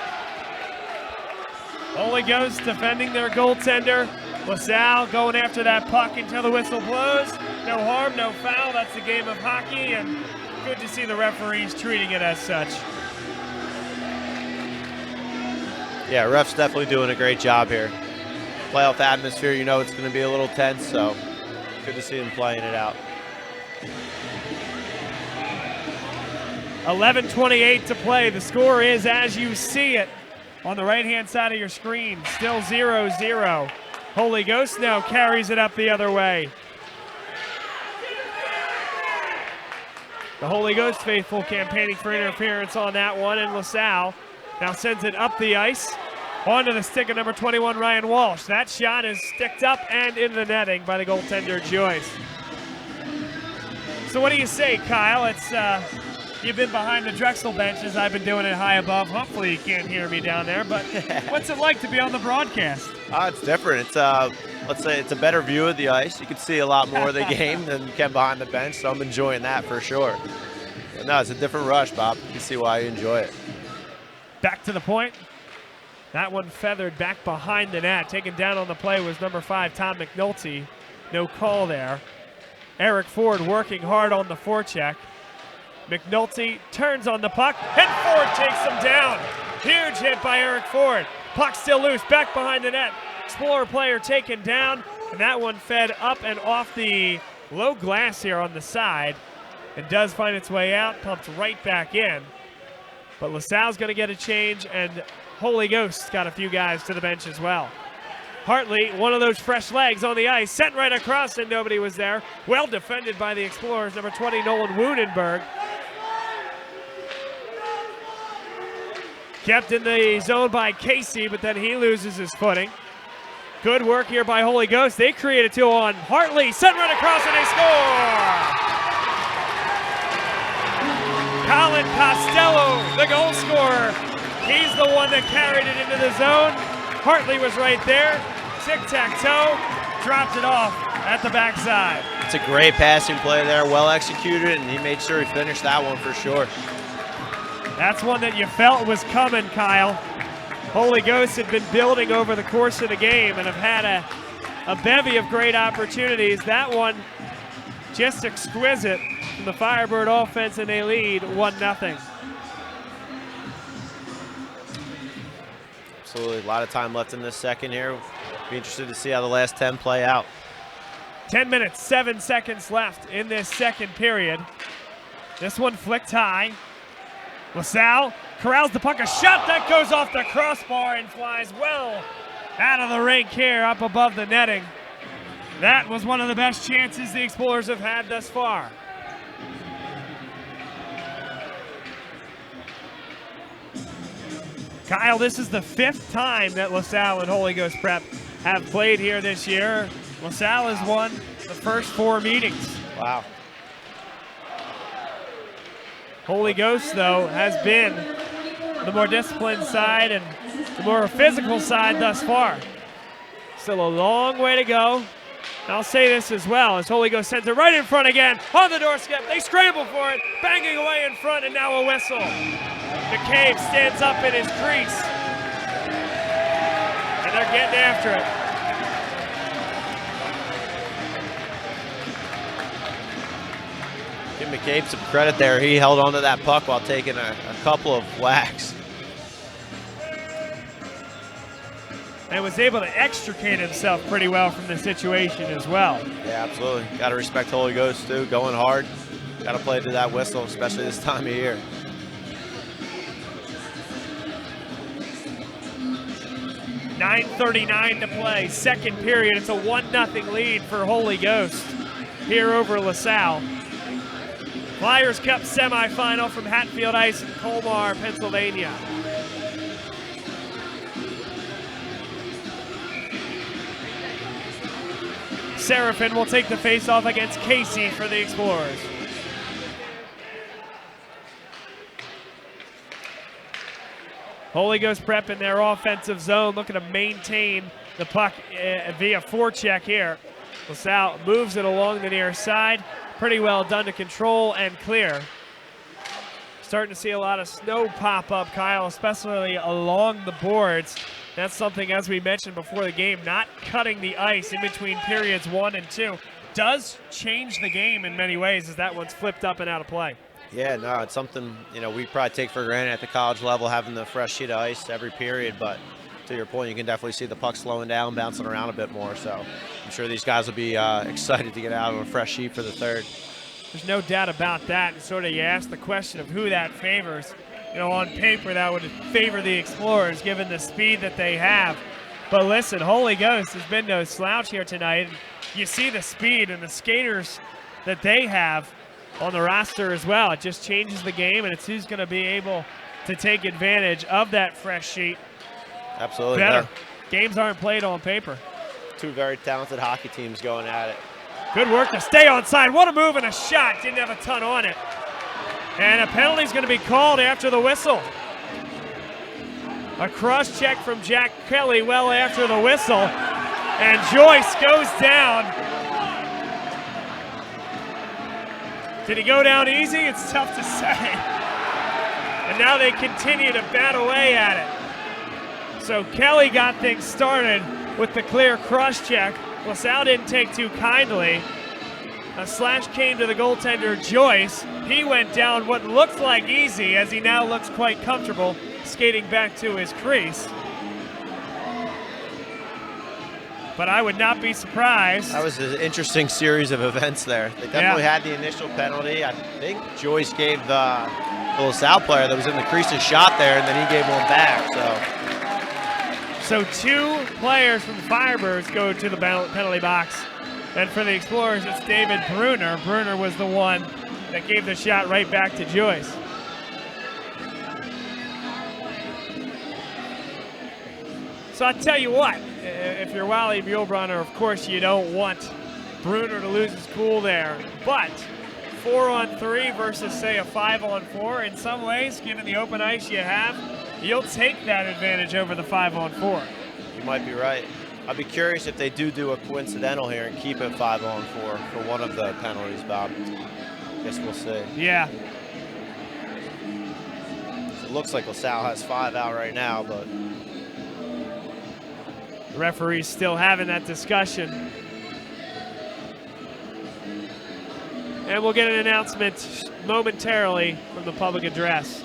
Holy Ghost defending their goaltender. LaSalle going after that puck until the whistle blows. No harm, no foul. That's the game of hockey, and good to see the referees treating it as such. Yeah, refs definitely doing a great job here. Playoff atmosphere, you know it's going to be a little tense, so good to see them playing it out. 11:28 to play. The score is as you see it. on the right-hand side of your screen. Still 0-0. Holy Ghost now carries it up the other way. The Holy Ghost faithful campaigning for interference on that one, and LaSalle now sends it up the ice onto the stick of number 21, Ryan Walsh. That shot is sticked up and in the netting by the goaltender, Joyce. So what do you say, Kyle? It's you've been behind the Drexel benches. I've been doing it high above. Hopefully you can't hear me down there, but what's it like to be on the broadcast? It's different. It's let's say it's a better view of the ice. You can see a lot more of the game than you can behind the bench, so I'm enjoying that for sure. But no, it's a different rush, Bob. You can see why you enjoy it. Back to the point. That one feathered back behind the net. Taken down on the play was number 5, Tom McNulty. No call there. Eric Ford working hard on the forecheck. McNulty turns on the puck, and Ford takes him down. Huge hit by Eric Ford. Puck still loose, back behind the net. Explorer player taken down, and that one fed up and off the low glass here on the side, and does find its way out, pumped right back in. But LaSalle's going to get a change, and Holy Ghost's got a few guys to the bench as well. Hartley, one of those fresh legs on the ice, sent right across, and nobody was there. Well defended by the Explorers, number 20, Nolan Wunenberg. Kept in the zone by Casey, but then he loses his footing. Good work here by Holy Ghost. They create a 2-on. Hartley sent right across, and they score! Colin Costello, the goal scorer. He's the one that carried it into the zone. Hartley was right there. Tic-tac-toe, dropped it off at the backside. It's a great passing play there, well executed, and he made sure he finished that one for sure. That's one that you felt was coming, Kyle. Holy Ghost had been building over the course of the game and have had a bevy of great opportunities. That one just exquisite from the Firebird offense, and they lead 1-0. Absolutely, a lot of time left in this second here. Be interested to see how the last 10 play out. 10 minutes, 7 seconds left in this second period. This one flicked high. LaSalle corrals the puck, a shot that goes off the crossbar and flies well out of the rink here up above the netting. That was one of the best chances the Explorers have had thus far. Kyle, this is the 5th time that LaSalle and Holy Ghost Prep have played here this year. LaSalle has won the first 4 meetings. Wow. Holy Ghost, though, has been the more disciplined side and the more physical side thus far. Still a long way to go. And I'll say this as well, as Holy Ghost sends it right in front again on the doorstep. They scramble for it, banging away in front, and now a whistle. McCabe stands up in his crease, and they're getting after it. Give McCabe some credit there. He held onto that puck while taking a couple of whacks. And was able to extricate himself pretty well from the situation as well. Yeah, absolutely. Got to respect Holy Ghost, too. Going hard. Got to play to that whistle, especially this time of year. .9:39 to play, second period. It's a 1-0 lead for Holy Ghost here over LaSalle. Flyers Cup semifinal from Hatfield Ice in Colmar, Pennsylvania. Seraphin will take the face-off against Casey for the Explorers. Holy Ghost Prep in their offensive zone, looking to maintain the puck via forecheck here. LaSalle moves it along the near side. Pretty well done to control and clear. Starting to see a lot of snow pop up, Kyle, especially along the boards. That's something, as we mentioned before the game, not cutting the ice in between periods 1 and 2 does change the game in many ways, as that one's flipped up and out of play. Yeah, no, it's something, we probably take for granted at the college level, having the fresh sheet of ice every period, but to your point, you can definitely see the puck slowing down, bouncing around a bit more, so I'm sure these guys will be excited to get out on a fresh sheet for the third. There's no doubt about that, and sort of you ask the question of who that favors. on paper that would favor the Explorers given the speed that they have. But listen, Holy Ghost has been no slouch here tonight. You see the speed and the skaters that they have on the roster as well. It just changes the game, and it's who's going to be able to take advantage of that fresh sheet. Absolutely. Better. Yeah. Games aren't played on paper. Two very talented hockey teams going at it. Good work to stay onside. What a move and a shot. Didn't have a ton on it. And a penalty is going to be called after the whistle. A cross check from Jack Kelly well after the whistle. And Joyce goes down. Did he go down easy? It's tough to say. And now they continue to bat away at it. So Kelly got things started with the clear cross check. LaSalle didn't take too kindly. A slash came to the goaltender, Joyce. He went down what looked like easy as he now looks quite comfortable skating back to his crease. But I would not be surprised. That was an interesting series of events there. They definitely had the initial penalty. I think Joyce gave the LaSalle player that was in the crease a shot there, and then he gave one back. So two players from the Firebirds go to the penalty box. And for the Explorers, it's David Bruner. Bruner was the one that gave the shot right back to Joyce. So I tell you what, if you're Wally Muehlbrunner, of course you don't want Bruner to lose his cool there. But 4-on-3 versus, say, a 5-on-4, in some ways, given the open ice you have, you'll take that advantage over the 5-on-4. You might be right. I'd be curious if they do a coincidental here and keep it 5-on-4 for one of the penalties, Bob. Guess we'll see. Yeah. It looks like LaSalle has 5 out right now, but the referee's still having that discussion. And we'll get an announcement momentarily from the public address.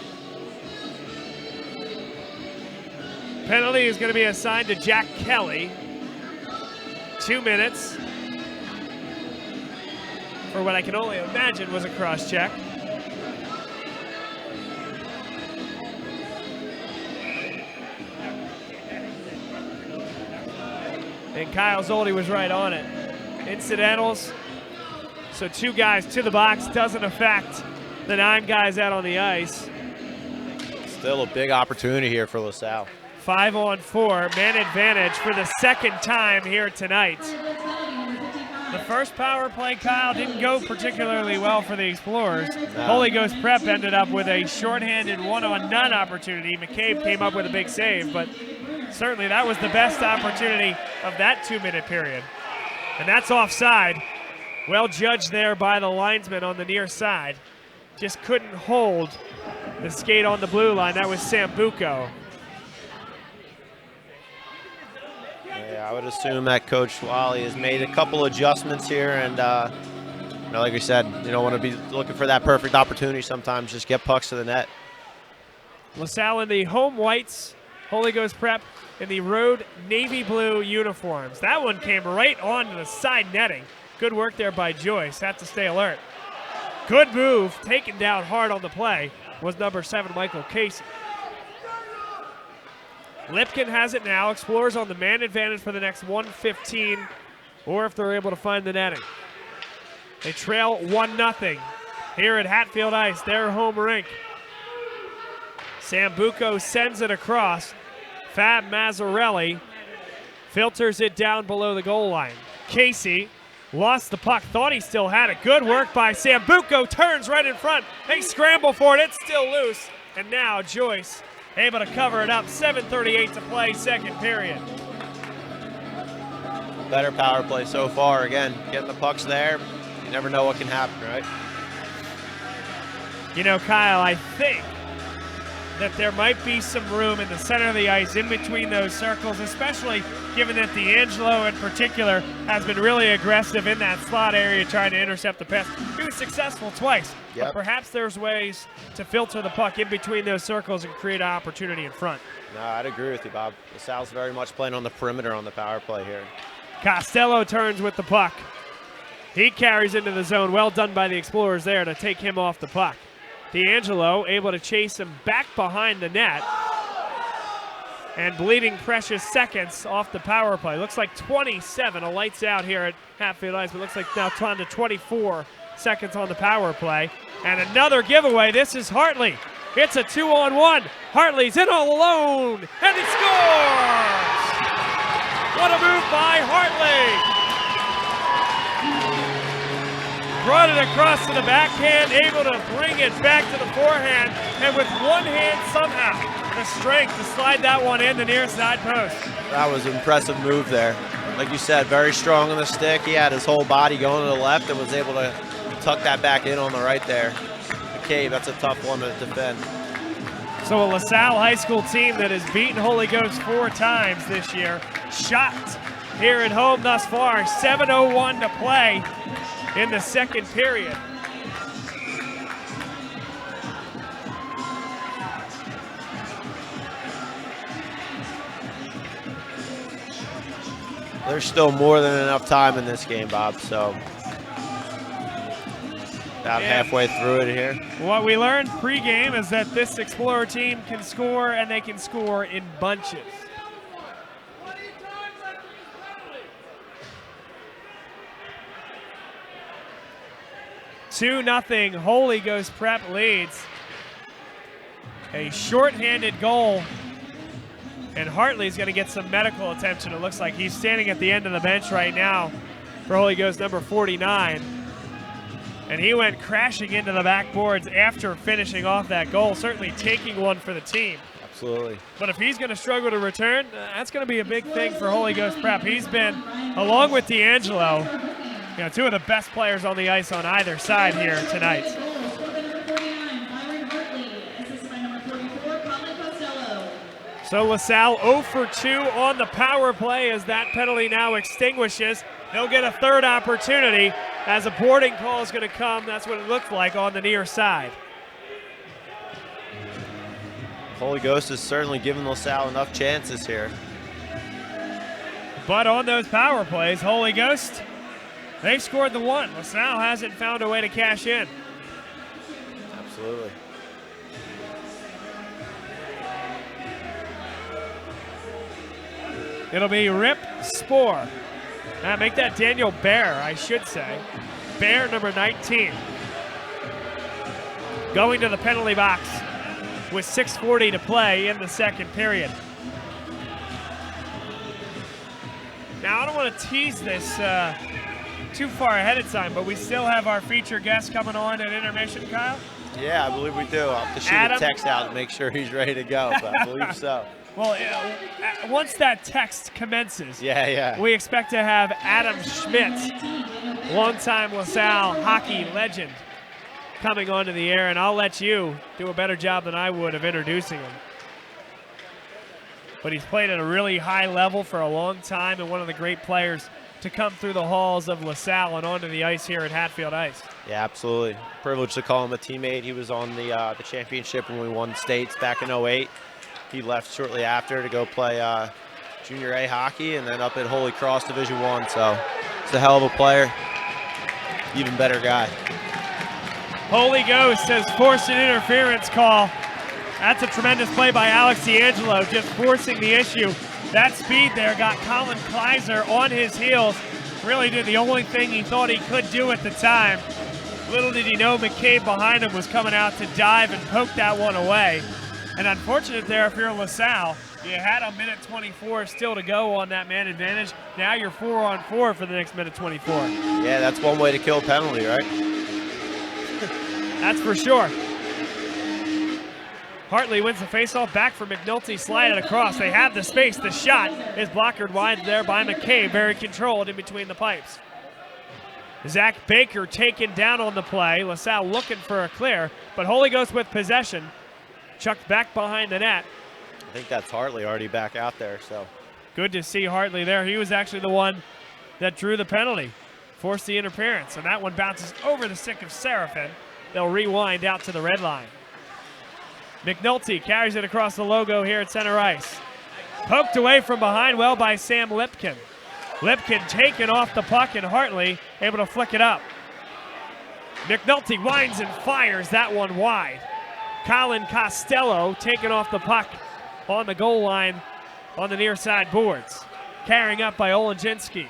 Penalty is going to be assigned to Jack Kelly. 2 minutes for what I can only imagine was a cross check. And Kyle Zoldi was right on it. Incidentals. So 2 guys to the box doesn't affect the 9 guys out on the ice. Still a big opportunity here for LaSalle. 5-on-4, man advantage for the second time here tonight. The first power play, Kyle, didn't go particularly well for the Explorers. Holy Ghost Prep ended up with a shorthanded 1-on-none opportunity. McCabe came up with a big save, but certainly that was the best opportunity of that 2-minute period. And that's offside. Well judged there by the linesman on the near side. Just couldn't hold the skate on the blue line. That was Sambuco. Yeah, I would assume that Coach Wally has made a couple adjustments here, and like I said, you don't want to be looking for that perfect opportunity sometimes. Just get pucks to the net. LaSalle in the home whites, Holy Ghost Prep in the road navy blue uniforms. That one came right onto the side netting. Good work there by Joyce. Had to stay alert. Good move, taken down hard on the play, was number 7, Michael Casey. Lipkin has it now. Explorers on the man advantage for the next 1:15, or if they're able to find the netting. They trail 1-0 here at Hatfield Ice, their home rink. Sambuco sends it across. Fab Mazzarelli filters it down below the goal line. Casey lost the puck, thought he still had it. Good work by Sambuco, turns right in front. They scramble for it, it's still loose. And now Joyce able to cover it up. 7:38 to play, second period. Better power play so far. Again, getting the pucks there. You never know what can happen, right? You know, Kyle, I think that there might be some room in the center of the ice in between those circles, especially given that D'Angelo in particular has been really aggressive in that slot area trying to intercept the pass. He was successful twice, but perhaps there's ways to filter the puck in between those circles and create an opportunity in front. No, I'd agree with you, Bob. LaSalle's very much playing on the perimeter on the power play here. Costello turns with the puck. He carries into the zone. Well done by the Explorers there to take him off the puck. D'Angelo able to chase him back behind the net. And bleeding precious seconds off the power play. Looks like 27, a lights out here at Hatfield Ice, but looks like now down to 24 seconds on the power play. And another giveaway. This is Hartley. It's a 2-on-1. Hartley's in all alone, and he scores! What a move by Hartley! Brought it across to the backhand, able to bring it back to the forehand, and with one hand somehow, the strength to slide that one in the near side post. That was an impressive move there. Like you said, very strong on the stick. He had his whole body going to the left and was able to tuck that back in on the right there. McCabe, that's a tough one to defend. So a LaSalle High School team that has beaten Holy Ghost 4 times this year, shocked here at home thus far. 7:01 to play in the second period. There's still more than enough time in this game, Bob, so about halfway through it here. What we learned pregame is that this Explorer team can score, and they can score in bunches. Two nothing, Holy Ghost Prep leads. A shorthanded goal, and Hartley's going to get some medical attention. It looks like he's standing at the end of the bench right now for Holy Ghost number 49. And he went crashing into the backboards after finishing off that goal, certainly taking one for the team. Absolutely. But if he's going to struggle to return, that's going to be a big thing for Holy Ghost Prep. He's been, along with D'Angelo, two of the best players on the ice on either side here tonight. So LaSalle 0 for 2 on the power play as that penalty now extinguishes. They'll get a third opportunity as a boarding call is going to come. That's what it looked like on the near side. Holy Ghost has certainly given LaSalle enough chances here. But on those power plays, Holy Ghost, they scored the one. LaSalle hasn't found a way to cash in. Absolutely. It'll be Rip Spoor. Make that Daniel Bear, I should say. Bear, number 19. Going to the penalty box with 6:40 to play in the second period. Now, I don't want to tease this too far ahead of time, but we still have our feature guest coming on at intermission, Kyle? Yeah, I believe we do. I'll have to shoot a text out to make sure he's ready to go, but I believe so. Well, once that text commences, we expect to have Adam Schmidt, longtime LaSalle hockey legend, coming onto the air, and I'll let you do a better job than I would of introducing him. But he's played at a really high level for a long time and one of the great players to come through the halls of LaSalle and onto the ice here at Hatfield Ice. Yeah, absolutely. Privileged to call him a teammate. He was on the championship when we won states back in 08. He left shortly after to go play Junior A hockey and then up at Holy Cross Division I. So he's a hell of a player, even better guy. Holy Ghost has forced an interference call. That's a tremendous play by Alex D'Angelo, just forcing the issue. That speed there got Colin Kleiser on his heels. Really did the only thing he thought he could do at the time. Little did he know McCabe behind him was coming out to dive and poke that one away. And unfortunate there if you're LaSalle, you had a minute 24 still to go on that man advantage. Now you're 4-on-4 for the next minute 24. Yeah, that's one way to kill a penalty, right? That's for sure. Hartley wins the faceoff, back for McNulty, slide it across. They have the space. The shot is blocked wide there by McCabe, very controlled in between the pipes. Zach Baker taken down on the play. LaSalle looking for a clear, but Holy Ghost with possession. Chucked back behind the net. I think that's Hartley already back out there, so. Good to see Hartley there. He was actually the one that drew the penalty, forced the interference, and that one bounces over the stick of Seraphin. They'll rewind out to the red line. McNulty carries it across the logo here at center ice. Poked away from behind well by Sam Lipkin. Lipkin taken off the puck, and Hartley able to flick it up. McNulty winds and fires that one wide. Colin Costello taking off the puck on the goal line on the near side boards. Carrying up by Olajinsky.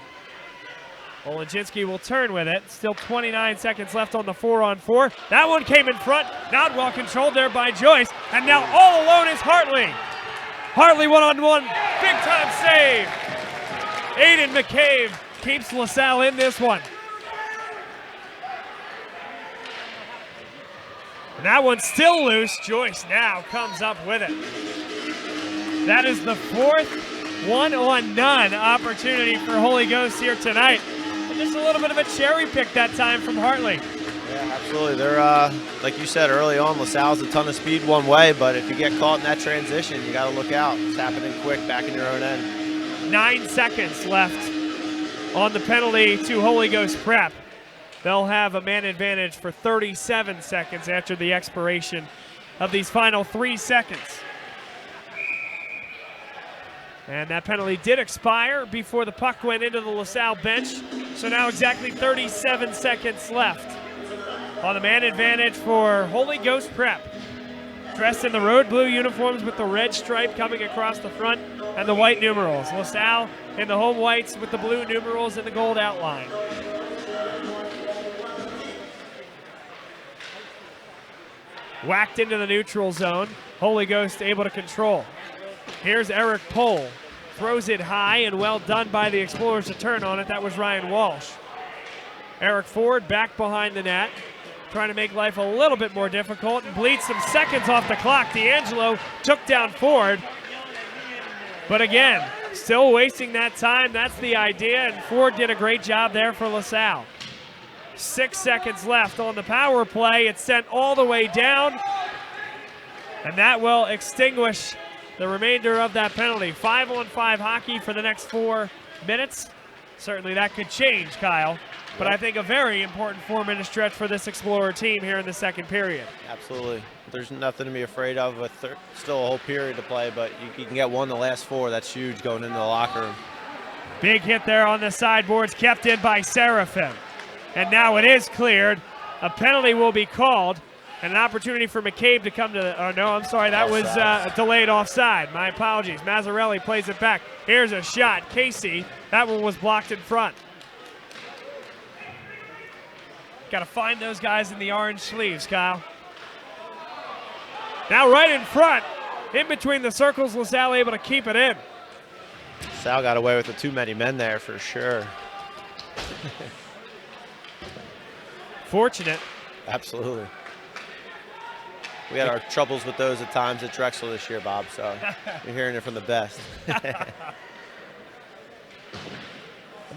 Olajinsky will turn with it. Still 29 seconds left on the 4-on-4. That one came in front. Not well controlled there by Joyce. And now all alone is Hartley. Hartley one-on-one. Big time save. Aiden McCabe keeps LaSalle in this one. And that one's still loose. Joyce now comes up with it. That is the fourth one-on-none opportunity for Holy Ghost here tonight. And just a little bit of a cherry pick that time from Hartley. Yeah, absolutely. They're, like you said early on, LaSalle's a ton of speed one way, but if you get caught in that transition, you got to look out. It's happening quick back in your own end. 9 seconds left on the penalty to Holy Ghost Prep. They'll have a man advantage for 37 seconds after the expiration of these final 3 seconds. And that penalty did expire before the puck went into the LaSalle bench. So now exactly 37 seconds left on the man advantage for Holy Ghost Prep. Dressed in the road blue uniforms with the red stripe coming across the front and the white numerals. LaSalle in the home whites with the blue numerals and the gold outline. Whacked into the neutral zone. Holy Ghost able to control. Here's Eric Pohl. Throws it high and well done by the Explorers to turn on it. That was Ryan Walsh. Eric Ford back behind the net. Trying to make life a little bit more difficult and bleeds some seconds off the clock. D'Angelo took down Ford. But again, still wasting that time. That's the idea, and Ford did a great job there for LaSalle. 6 seconds left on the power play. It's sent all the way down, and that will extinguish the remainder of that penalty. 5-on-5 hockey for the next 4 minutes. Certainly that could change, Kyle. But I think a very important 4-minute stretch for this Explorer team here in the second period. Absolutely. There's nothing to be afraid of with still a whole period to play, but you can get one the last 4. That's huge going into the locker room. Big hit there on the sideboards, kept in by Seraphim. And now it is cleared. A penalty will be called, and an opportunity for McCabe to come to the, oh no, I'm sorry, that was delayed offside. My apologies. Mazzarelli plays it back. Here's a shot. Casey, that one was blocked in front. Got to find those guys in the orange sleeves, Kyle. Now right in front, in between the circles, LaSalle able to keep it in. Sal got away with the too many men there for sure. Fortunate. Absolutely. We had our troubles with those at times at Drexel this year, Bob, so you're hearing it from the best.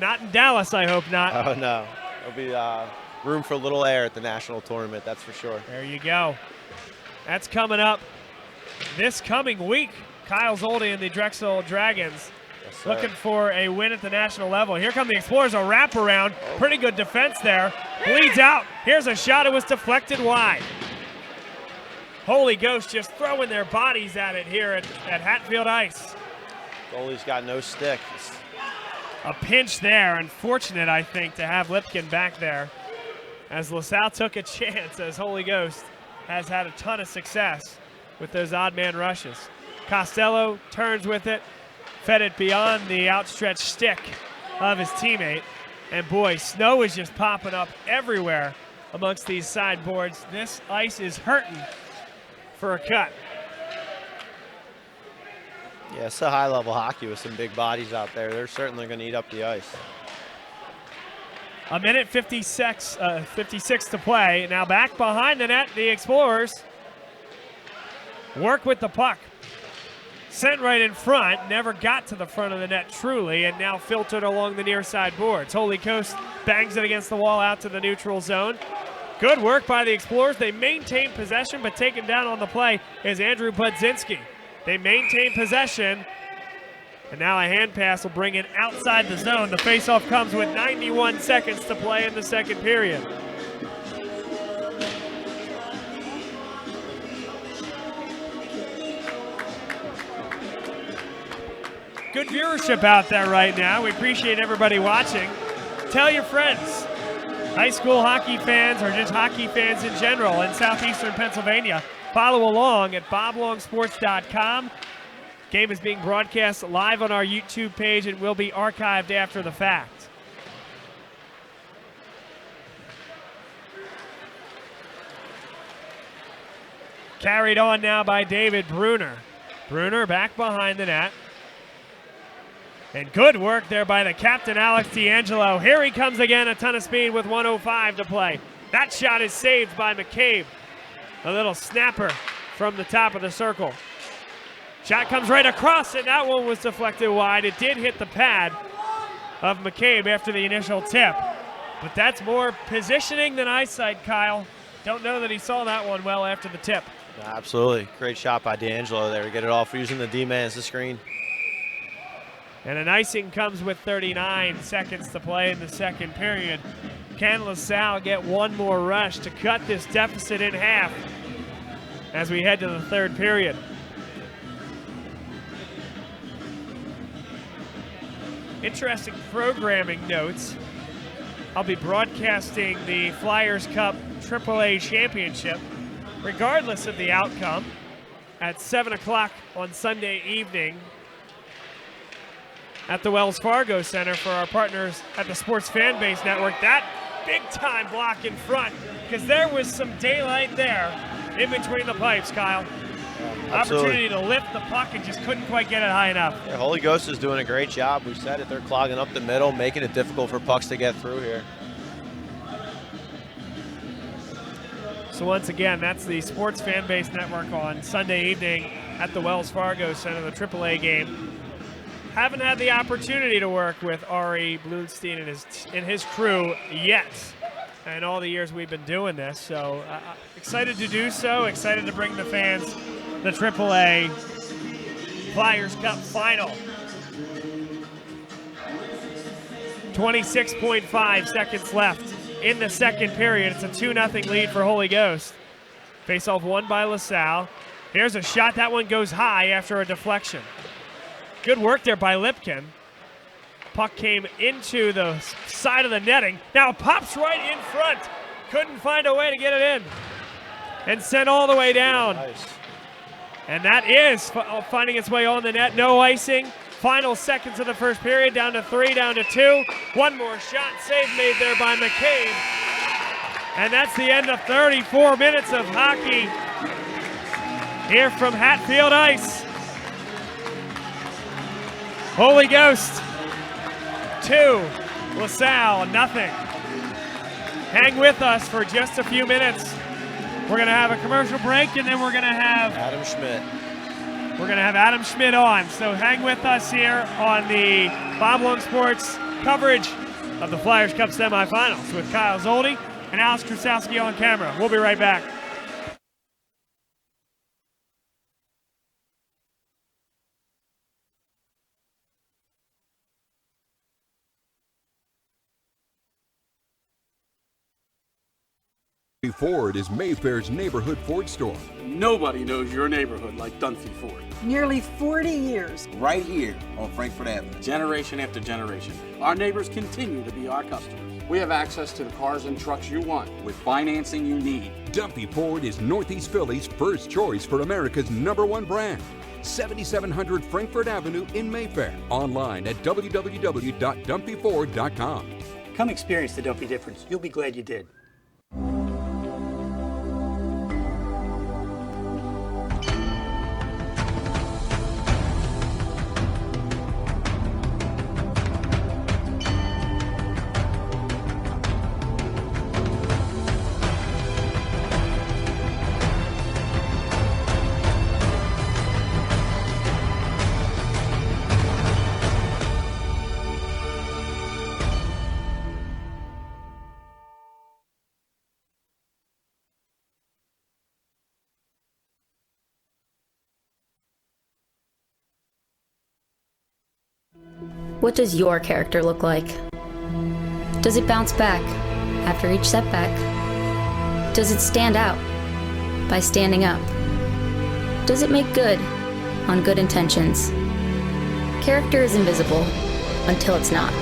Not in Dallas, I hope not. Oh, no. There'll be room for a little air at the national tournament, that's for sure. There you go. That's coming up this coming week. Kyle Zoldi and the Drexel Dragons looking for a win at the national level. Here come the Explorers, a wraparound. Pretty good defense there. Bleeds out. Here's a shot. It was deflected wide. Holy Ghost just throwing their bodies at it here at Hatfield Ice. Goalie's got no stick. A pinch there. Unfortunate, I think, to have Lipkin back there, as LaSalle took a chance, as Holy Ghost has had a ton of success with those odd man rushes. Costello turns with it, fed it beyond the outstretched stick of his teammate. And boy, snow is just popping up everywhere amongst these sideboards. This ice is hurting for a cut. Yeah, it's a high-level hockey with some big bodies out there. They're certainly going to eat up the ice. A minute 56 to play. Now back behind the net, the Explorers work with the puck. Sent right in front, never got to the front of the net truly, and now filtered along the near side boards. Holy Ghost bangs it against the wall out to the neutral zone. Good work by the Explorers. They maintain possession, but taken down on the play is Andrew Budzinski. They maintain possession, and now a hand pass will bring it outside the zone. The faceoff comes with 91 seconds to play in the second period. Good viewership out there right now. We appreciate everybody watching. Tell your friends. high school hockey fans or just hockey fans in general in southeastern Pennsylvania, follow along at boblongsports.com. Game is being broadcast live on our YouTube page and will be archived after the fact. Carried on now by David Bruner. Bruner back behind the net. And good work there by the captain, Alex D'Angelo. Here he comes again, a ton of speed with 1:05 to play. That shot is saved by McCabe. A little snapper from the top of the circle. Shot comes right across, and that one was deflected wide. It did hit the pad of McCabe after the initial tip. But that's more positioning than eyesight, Kyle. Don't know that he saw that one well after the tip. Absolutely. Great shot by D'Angelo there to get it off using the D-man as the screen. And an icing comes with 39 seconds to play in the second period. Can LaSalle get one more rush to cut this deficit in half as we head to the third period? Interesting programming notes. I'll be broadcasting the Flyers Cup AAA Championship, regardless of the outcome, at 7 o'clock on Sunday evening at the Wells Fargo Center for our partners at the Sports Fanbase Network. That big-time block in front, because there was some daylight there in between the pipes, Kyle. Opportunity to lift the puck and just couldn't quite get it high enough. Yeah, Holy Ghost is doing a great job. We said it, they're clogging up the middle, making it difficult for pucks to get through here. So once again, that's the Sports Fanbase Network on Sunday evening at the Wells Fargo Center, the AAA game. Haven't had the opportunity to work with Ari Blunstein and his crew yet in all the years we've been doing this. So excited to do so, excited to bring the fans the AAA Flyers Cup final. 26.5 seconds left in the second period. It's a 2-0 lead for Holy Ghost. Face-off won by LaSalle. Here's a shot. That one goes high after a deflection. Good work there by Lipkin. Puck came into the side of the netting. Now pops right in front. Couldn't find a way to get it in. And sent all the way down. Nice. And that is finding its way on the net. No icing. Final seconds of the first period. Down to 3, down to 2. One more shot. Save made there by McCabe. And that's the end of 34 minutes of hockey here from Hatfield Ice. Holy Ghost 2, LaSalle 0. Hang with us for just a few minutes. We're going to have a commercial break, and then we're going to have Adam Schmidt. We're going to have Adam Schmidt on. So hang with us here on the Bob Long Sports coverage of the Flyers Cup semifinals with Kyle Zoldi and Alex Krasowski on camera. We'll be right back. Ford is Mayfair's neighborhood Ford store. Nobody knows your neighborhood like Dunphy Ford. Nearly 40 years. Right here on Frankfurt Avenue. Generation after generation, our neighbors continue to be our customers. We have access to the cars and trucks you want with financing you need. Dunphy Ford is Northeast Philly's first choice for America's #1 brand. 7700 Frankfurt Avenue in Mayfair. Online at www.dunphyford.com. Come experience the Dunphy difference. You'll be glad you did. What does your character look like? Does it bounce back after each setback? Does it stand out by standing up? Does it make good on good intentions? Character is invisible until it's not.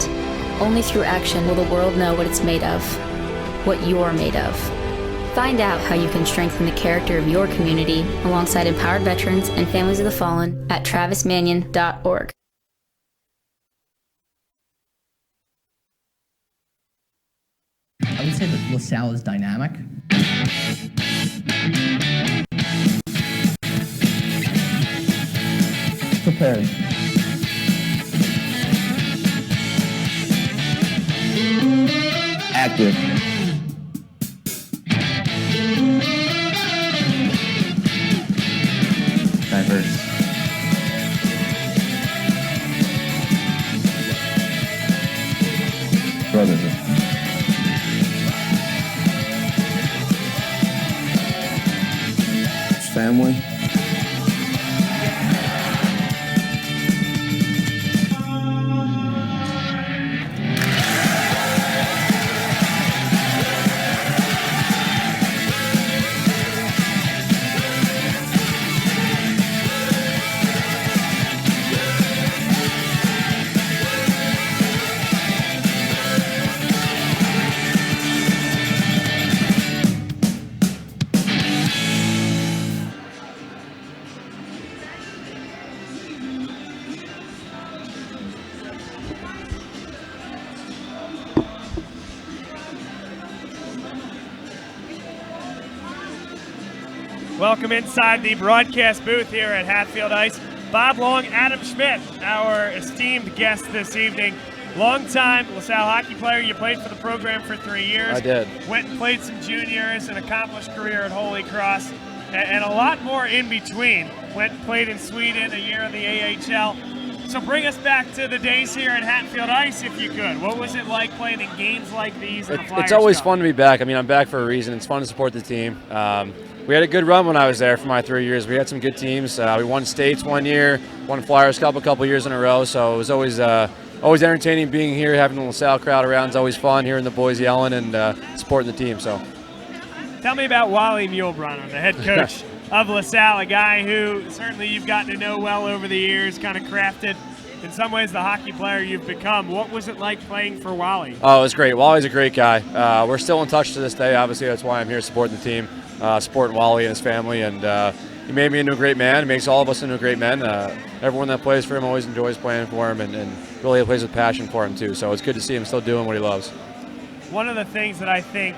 Only through action will the world know what it's made of. what you're made of. Find out how you can strengthen the character of your community alongside empowered veterans and families of the fallen at travismanion.org. I would say that LaSalle is dynamic. Prepared. Active. Diverse. Brotherhood. Family. Welcome inside the broadcast booth here at Hatfield Ice. Bob Long, Adam Schmidt, our esteemed guest this evening. Long-time LaSalle hockey player. You played for the program for 3 years. I did. Went and played some juniors, an accomplished career at Holy Cross, and a lot more in between. Went and played in Sweden, a year in the AHL. So bring us back to the days here at Hatfield Ice, if you could. What was it like playing in games like these? It's always fun to be back. I mean, I'm back for a reason. It's fun to support the team. We had a good run when I was there for my 3 years. We had some good teams. We won states 1 year, won Flyers Cup a couple years in a row. So it was always entertaining being here, having the LaSalle crowd around. It's always fun hearing the boys yelling and supporting the team. So, tell me about Wally Muehlbronner, the head coach of LaSalle, a guy who certainly you've gotten to know well over the years, kind of crafted in some ways the hockey player you've become. What was it like playing for Wally? Oh, it was great. Wally's a great guy. We're still in touch to this day. Obviously, that's why I'm here supporting the team, supporting Wally and his family. And he made me into a great man. He makes all of us into great men. Everyone that plays for him always enjoys playing for him and really plays with passion for him, too. So it's good to see him still doing what he loves. One of the things that I think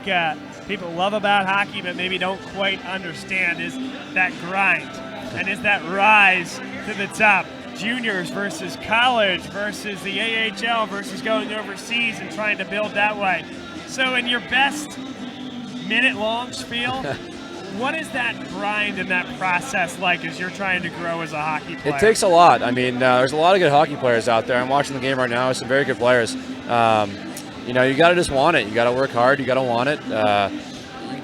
people love about hockey but maybe don't quite understand is that grind and is that rise to the top. Juniors versus college versus the AHL versus going overseas and trying to build that way. So in your best minute-long spiel, what is that grind and that process like as you're trying to grow as a hockey player? It takes a lot. I mean, there's a lot of good hockey players out there. I'm watching the game right now with some very good players. You know, you got to just want it. You got to work hard. You got to want it.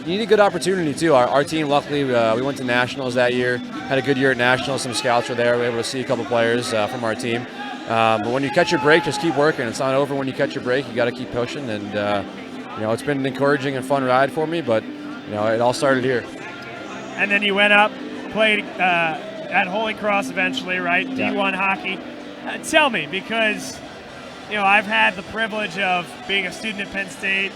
You need a good opportunity, too. Our team, luckily, we went to Nationals that year. Had a good year at Nationals. Some scouts were there. We were able to see a couple players from our team. But when you catch your break, just keep working. It's not over when you catch your break. You got to keep pushing. And, you know, it's been an encouraging and fun ride for me. But, you know, it all started here. And then you went up, played at Holy Cross eventually, right? Yeah. D1 hockey. Tell me, because, you know, I've had the privilege of being a student at Penn State,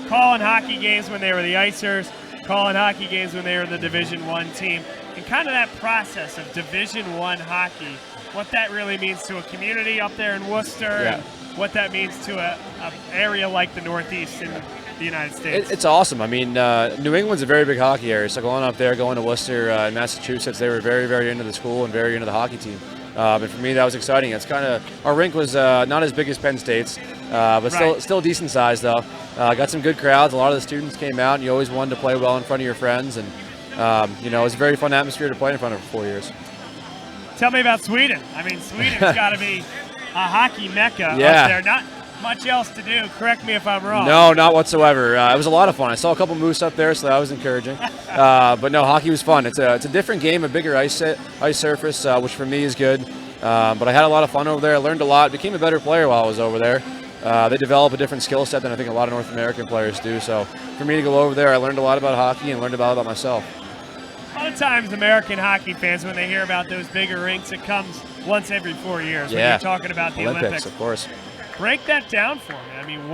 calling hockey games when they were the Icers, calling hockey games when they were the Division I team, and kind of that process of Division I hockey, what that really means to a community up there in Worcester, and what that means to an area like the Northeast in the United States. It's awesome. I mean, New England's a very big hockey area, so going up there, going to Worcester in Massachusetts, they were very, very into the school and very into the hockey team. But for me, that was exciting. It's kind of, our rink was not as big as Penn State's, but still decent size though. Got some good crowds. A lot of the students came out, and you always wanted to play well in front of your friends. And you know, it was a very fun atmosphere to play in front of for 4 years. Tell me about Sweden. I mean, Sweden's got to be a hockky mecca up there. Not much else to do. Correct me if I'm wrong. No, not whatsoever. It was a lot of fun. I saw a couple moose up there, so that was encouraging. But no, hockey was fun. It's a different game, a bigger ice surface, which for me is good. But I had a lot of fun over there. I learned a lot. Became a better player while I was over there. They develop a different skill set than I think a lot of North American players do. So for me to go over there, I learned a lot about hockey and learned a lot about myself. A lot of times American hockey fans, when they hear about those bigger rinks, it comes once every 4 years when you're talking about the Olympics. Of course. Break that down for me. I mean,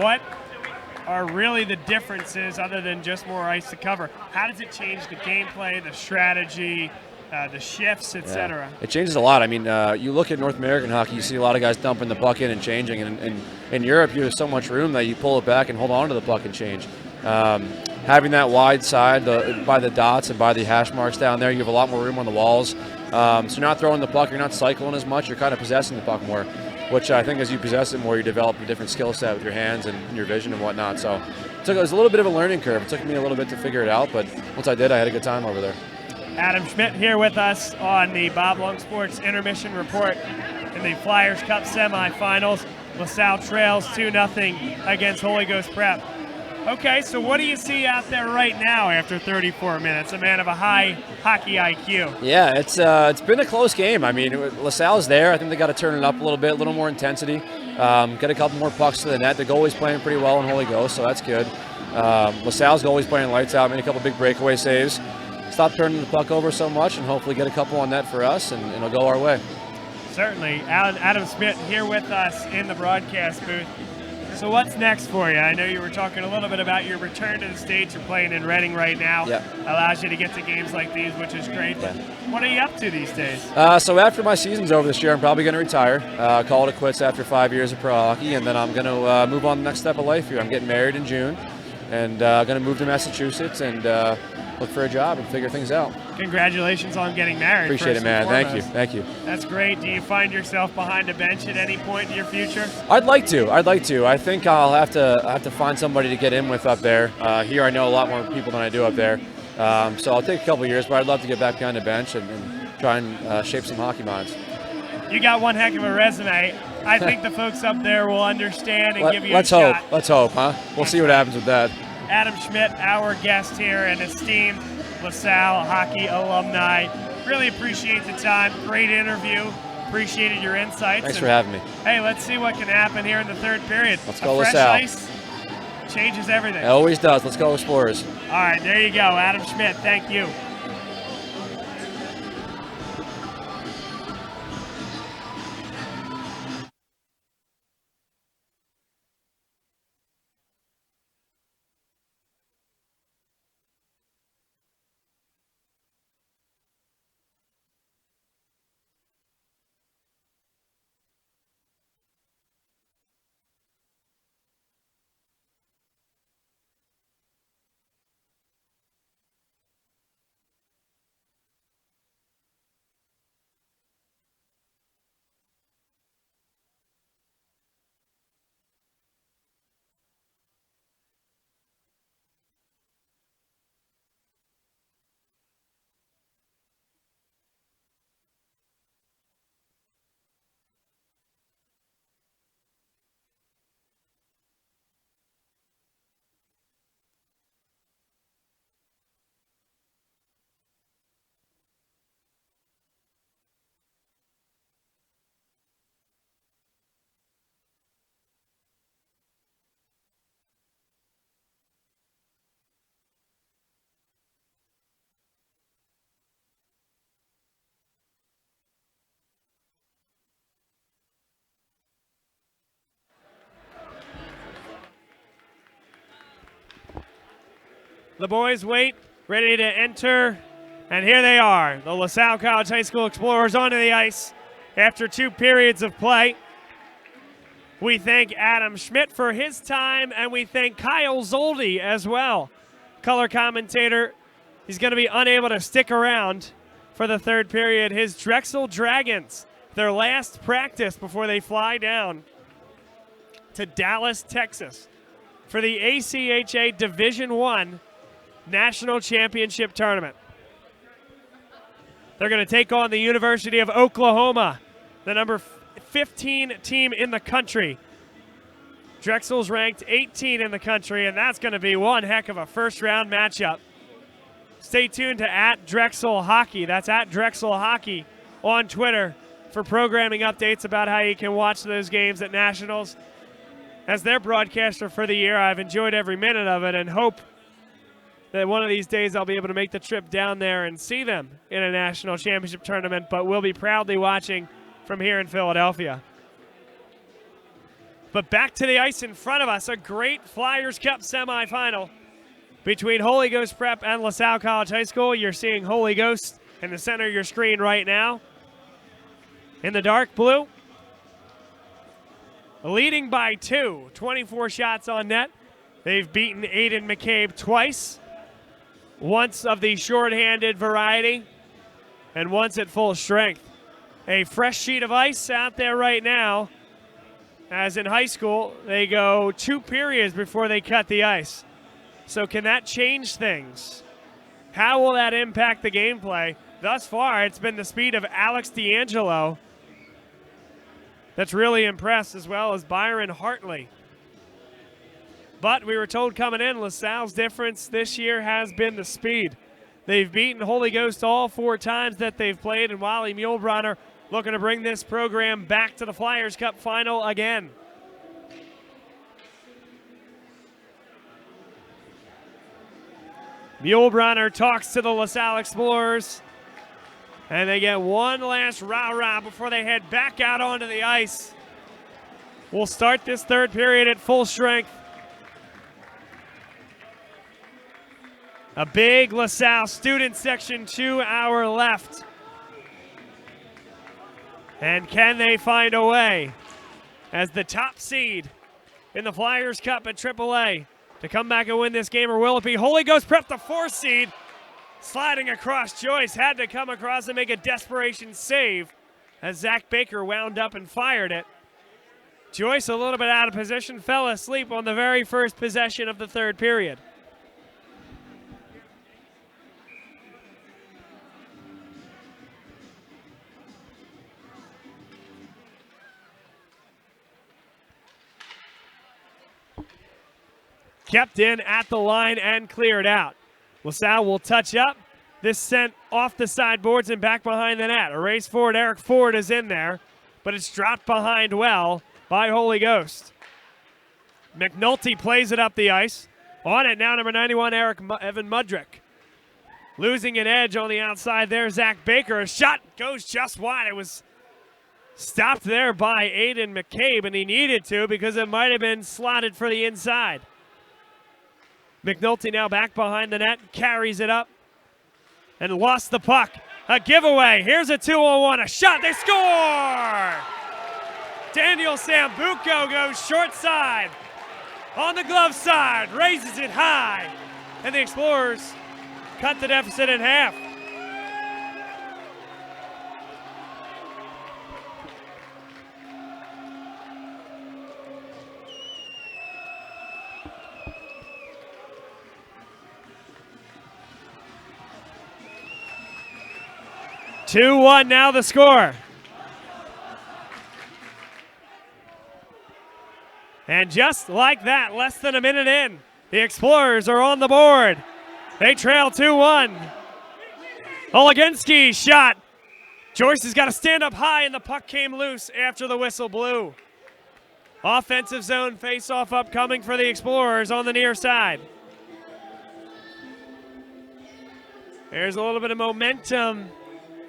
are really the differences other than just more ice to cover? How does it change the gameplay, the strategy, the shifts, etc.? It changes a lot. I mean, you look at North American hockey, you see a lot of guys dumping the puck in and changing. And in Europe, you have so much room that you pull it back and hold on to the puck and change. Having that wide side by the dots and by the hash marks down there, you have a lot more room on the walls. So you're not throwing the puck, you're not cycling as much, you're kind of possessing the puck more, which I think as you possess it more, you develop a different skill set with your hands and your vision and whatnot. So it was a little bit of a learning curve. It took me a little bit to figure it out, but once I did, I had a good time over there. Adam Schmidt here with us on the Bob Long Sports Intermission Report in the Flyers Cup semifinals. LaSalle trails 2-0 against Holy Ghost Prep. Okay, so what do you see out there right now after 34 minutes? A man of a high hockey IQ. Yeah, it's been a close game. I mean, LaSalle's there. I think they got to turn it up a little bit, a little more intensity. Get a couple more pucks to the net. The goalie's playing pretty well in Holy Ghost, so that's good. LaSalle's goalie's playing lights out, made a couple big breakaway saves. Stop turning the puck over so much and hopefully get a couple on net for us, and it'll go our way. Certainly. Adam Schmidt here with us in the broadcast booth. So what's next for you? I know you were talking a little bit about your return to the States. You're playing in Reading right now. Yep. Allows you to get to games like these, which is great. But what are you up to these days? So after my season's over this year, I'm probably going to retire, call it quits after 5 years of pro hockey, and then I'm going to move on to the next step of life here. I'm getting married in June, and going to move to Massachusetts and look for a job and figure things out. Congratulations on getting married. Appreciate it, man. Thank you. That's great. Do you find yourself behind a bench at any point in your future? I'd like to. I think I'll have to find somebody to get in with up there. Here I know a lot more people than I do up there. So I'll take a couple of years, but I'd love to get back behind the bench and try and shape some hockey minds. You got one heck of a resume. I think the folks up there will understand and give you a shot. Let's hope, huh? We'll see what happens with that. Adam Schmidt, our guest here, an esteemed LaSalle hockey alumni. Really appreciate the time. Great interview. Appreciated your insights. Thanks for having me. Hey, let's see what can happen here in the third period. Let's go fresh LaSalle. Ice changes everything. It always does. Let's go Explorers. All right, there you go. Adam Schmidt, thank you. The boys wait, ready to enter, and here they are, the LaSalle College High School Explorers onto the ice after 2 periods of play. We thank Adam Schmidt for his time, and we thank Kyle Zoldi as well. Color commentator, he's going to be unable to stick around for the third period. His Drexel Dragons, their last practice before they fly down to Dallas, Texas for the ACHA Division I National Championship Tournament. They're going to take on the University of Oklahoma, the number 15 team in the country. Drexel's ranked 18 in the country, and that's going to be one heck of a first-round matchup. Stay tuned to @Drexel Hockey. That's @Drexel Hockey on Twitter for programming updates about how you can watch those games at Nationals. As their broadcaster for the year, I've enjoyed every minute of it and hope that one of these days I'll be able to make the trip down there and see them in a national championship tournament, but we'll be proudly watching from here in Philadelphia. But back to the ice in front of us, a great Flyers Cup semifinal between Holy Ghost Prep and LaSalle College High School. You're seeing Holy Ghost in the center of your screen right now in the dark blue. Leading by 2, 24 shots on net. They've beaten Aiden McCabe twice, once of the shorthanded variety and once at full strength. A fresh sheet of ice out there right now, as in high school, they go 2 periods before they cut the ice. So can that change things? How will that impact the gameplay? Thus far, it's been the speed of Alex D'Angelo that's really impressed, as well as Byron Hartley. But we were told coming in, LaSalle's difference this year has been the speed. They've beaten Holy Ghost all 4 times that they've played, and Wally Muehlbronner looking to bring this program back to the Flyers Cup final again. Muehlbronner talks to the LaSalle Explorers, and they get one last rah-rah before they head back out onto the ice. We'll start this third period at full strength. A big LaSalle student section, 2 hour left. And can they find a way as the top seed in the Flyers Cup at AAA to come back and win this game, or will it be Holy Ghost Prep, the 4th seed, sliding across Joyce, had to come across and make a desperation save as Zach Baker wound up and fired it. Joyce a little bit out of position, fell asleep on the very first possession of the third period. Kept in at the line and cleared out. LaSalle will touch up. This sent off the sideboards and back behind the net. A race forward, Eric Ford is in there, but it's dropped behind well by Holy Ghost. McNulty plays it up the ice. On it now, number 91, Evan Mudrick. Losing an edge on the outside there, Zach Baker. A shot goes just wide. It was stopped there by Aiden McCabe, and he needed to because it might have been slotted for the inside. McNulty now back behind the net, carries it up, and lost the puck. A giveaway. Here's a 2-on-1. A shot. They score! Daniel Sambuco goes short side. On the glove side, raises it high. And the Explorers cut the deficit in half. Two-one now the score. And just like that, less than a minute in, the Explorers are on the board. They trail 2-1. Oleginski's shot. Joyce has got to stand up high, and the puck came loose after the whistle blew. Offensive zone face-off upcoming for the Explorers on the near side. There's a little bit of momentum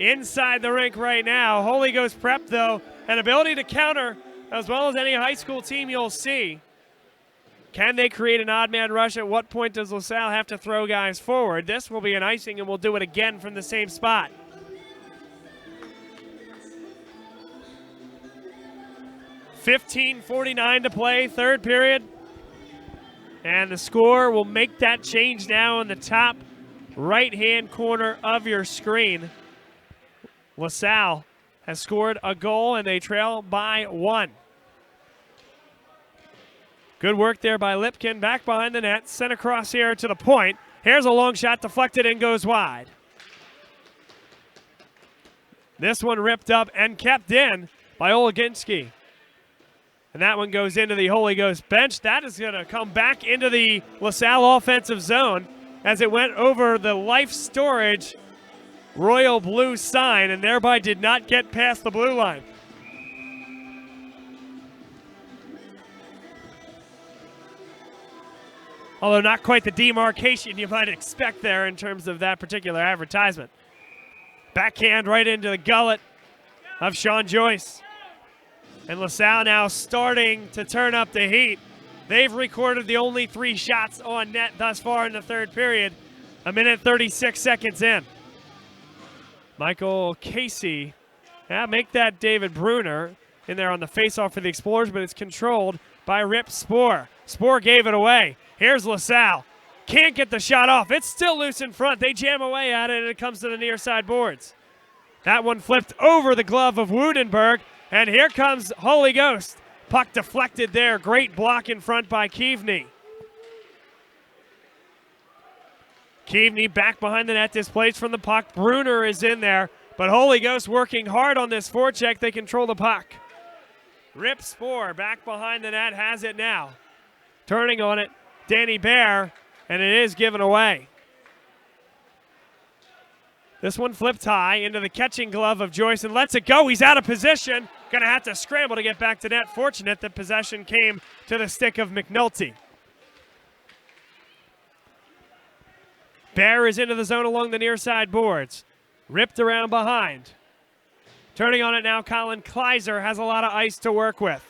inside the rink right now. Holy Ghost Prep, though, an ability to counter as well as any high school team you'll see. Can they create an odd man rush? At what point does LaSalle have to throw guys forward? This will be an icing, and we'll do it again from the same spot. $15:49 to play, third period. And the score will make that change now in the top right-hand corner of your screen. LaSalle has scored a goal, and they trail by 1. Good work there by Lipkin. Back behind the net, sent across here to the point. Here's a long shot, deflected and goes wide. This one ripped up and kept in by Oleginski. And that one goes into the Holy Ghost bench. That is going to come back into the LaSalle offensive zone as it went over the life storage royal blue sign and thereby did not get past the blue line. Although not quite the demarcation you might expect there in terms of that particular advertisement. Backhand right into the gullet of Sean Joyce. And LaSalle now starting to turn up the heat. They've recorded the only 3 shots on net thus far in the third period. 1:36 seconds in. Michael Casey, make that David Bruner in there on the faceoff for the Explorers, but it's controlled by Rip Spoor. Spoor gave it away. Here's LaSalle. Can't get the shot off. It's still loose in front. They jam away at it, and it comes to the near side boards. That one flipped over the glove of Woodenberg, and here comes Holy Ghost. Puck deflected there. Great block in front by Keaveney. Keaveney back behind the net, displaced from the puck. Bruner is in there, but Holy Ghost working hard on this forecheck. They control the puck. Rip Spoor back behind the net, has it now. Turning on it, Danny Bear, and it is given away. This one flipped high into the catching glove of Joyce and lets it go. He's out of position. Going to have to scramble to get back to net. Fortunate that possession came to the stick of McNulty. Bear is into the zone along the near side boards. Ripped around behind. Turning on it now, Colin Kleiser has a lot of ice to work with.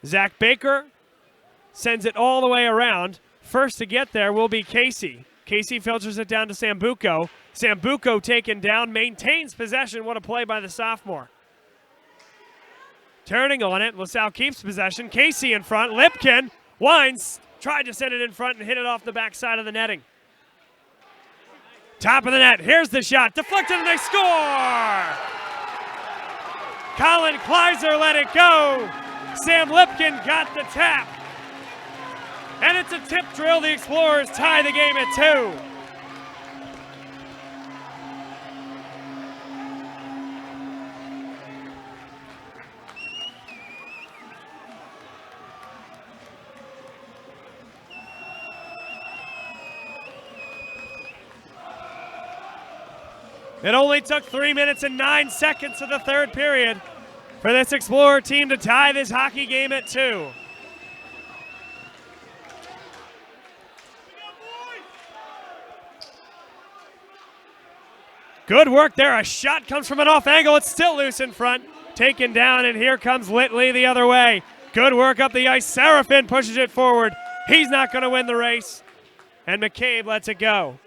Zach Baker sends it all the way around. First to get there will be Casey. Casey filters it down to Sambuco. Sambuco taken down, maintains possession. What a play by the sophomore. Turning on it, LaSalle keeps possession. Casey in front, Lipkin winds, tried to send it in front and hit it off the backside of the netting. Top of the net, here's the shot, deflected and they score! Colin Kleiser let it go. Sam Lipkin got the tap. And it's a tip drill. The Explorers tie the game at 2. It only took 3 minutes and 9 seconds of the third period for this Explorer team to tie this hockey game at 2. Good work there. A shot comes from an off angle. It's still loose in front. Taken down, and here comes Litley the other way. Good work up the ice. Seraphin pushes it forward. He's not going to win the race. And McCabe lets it go.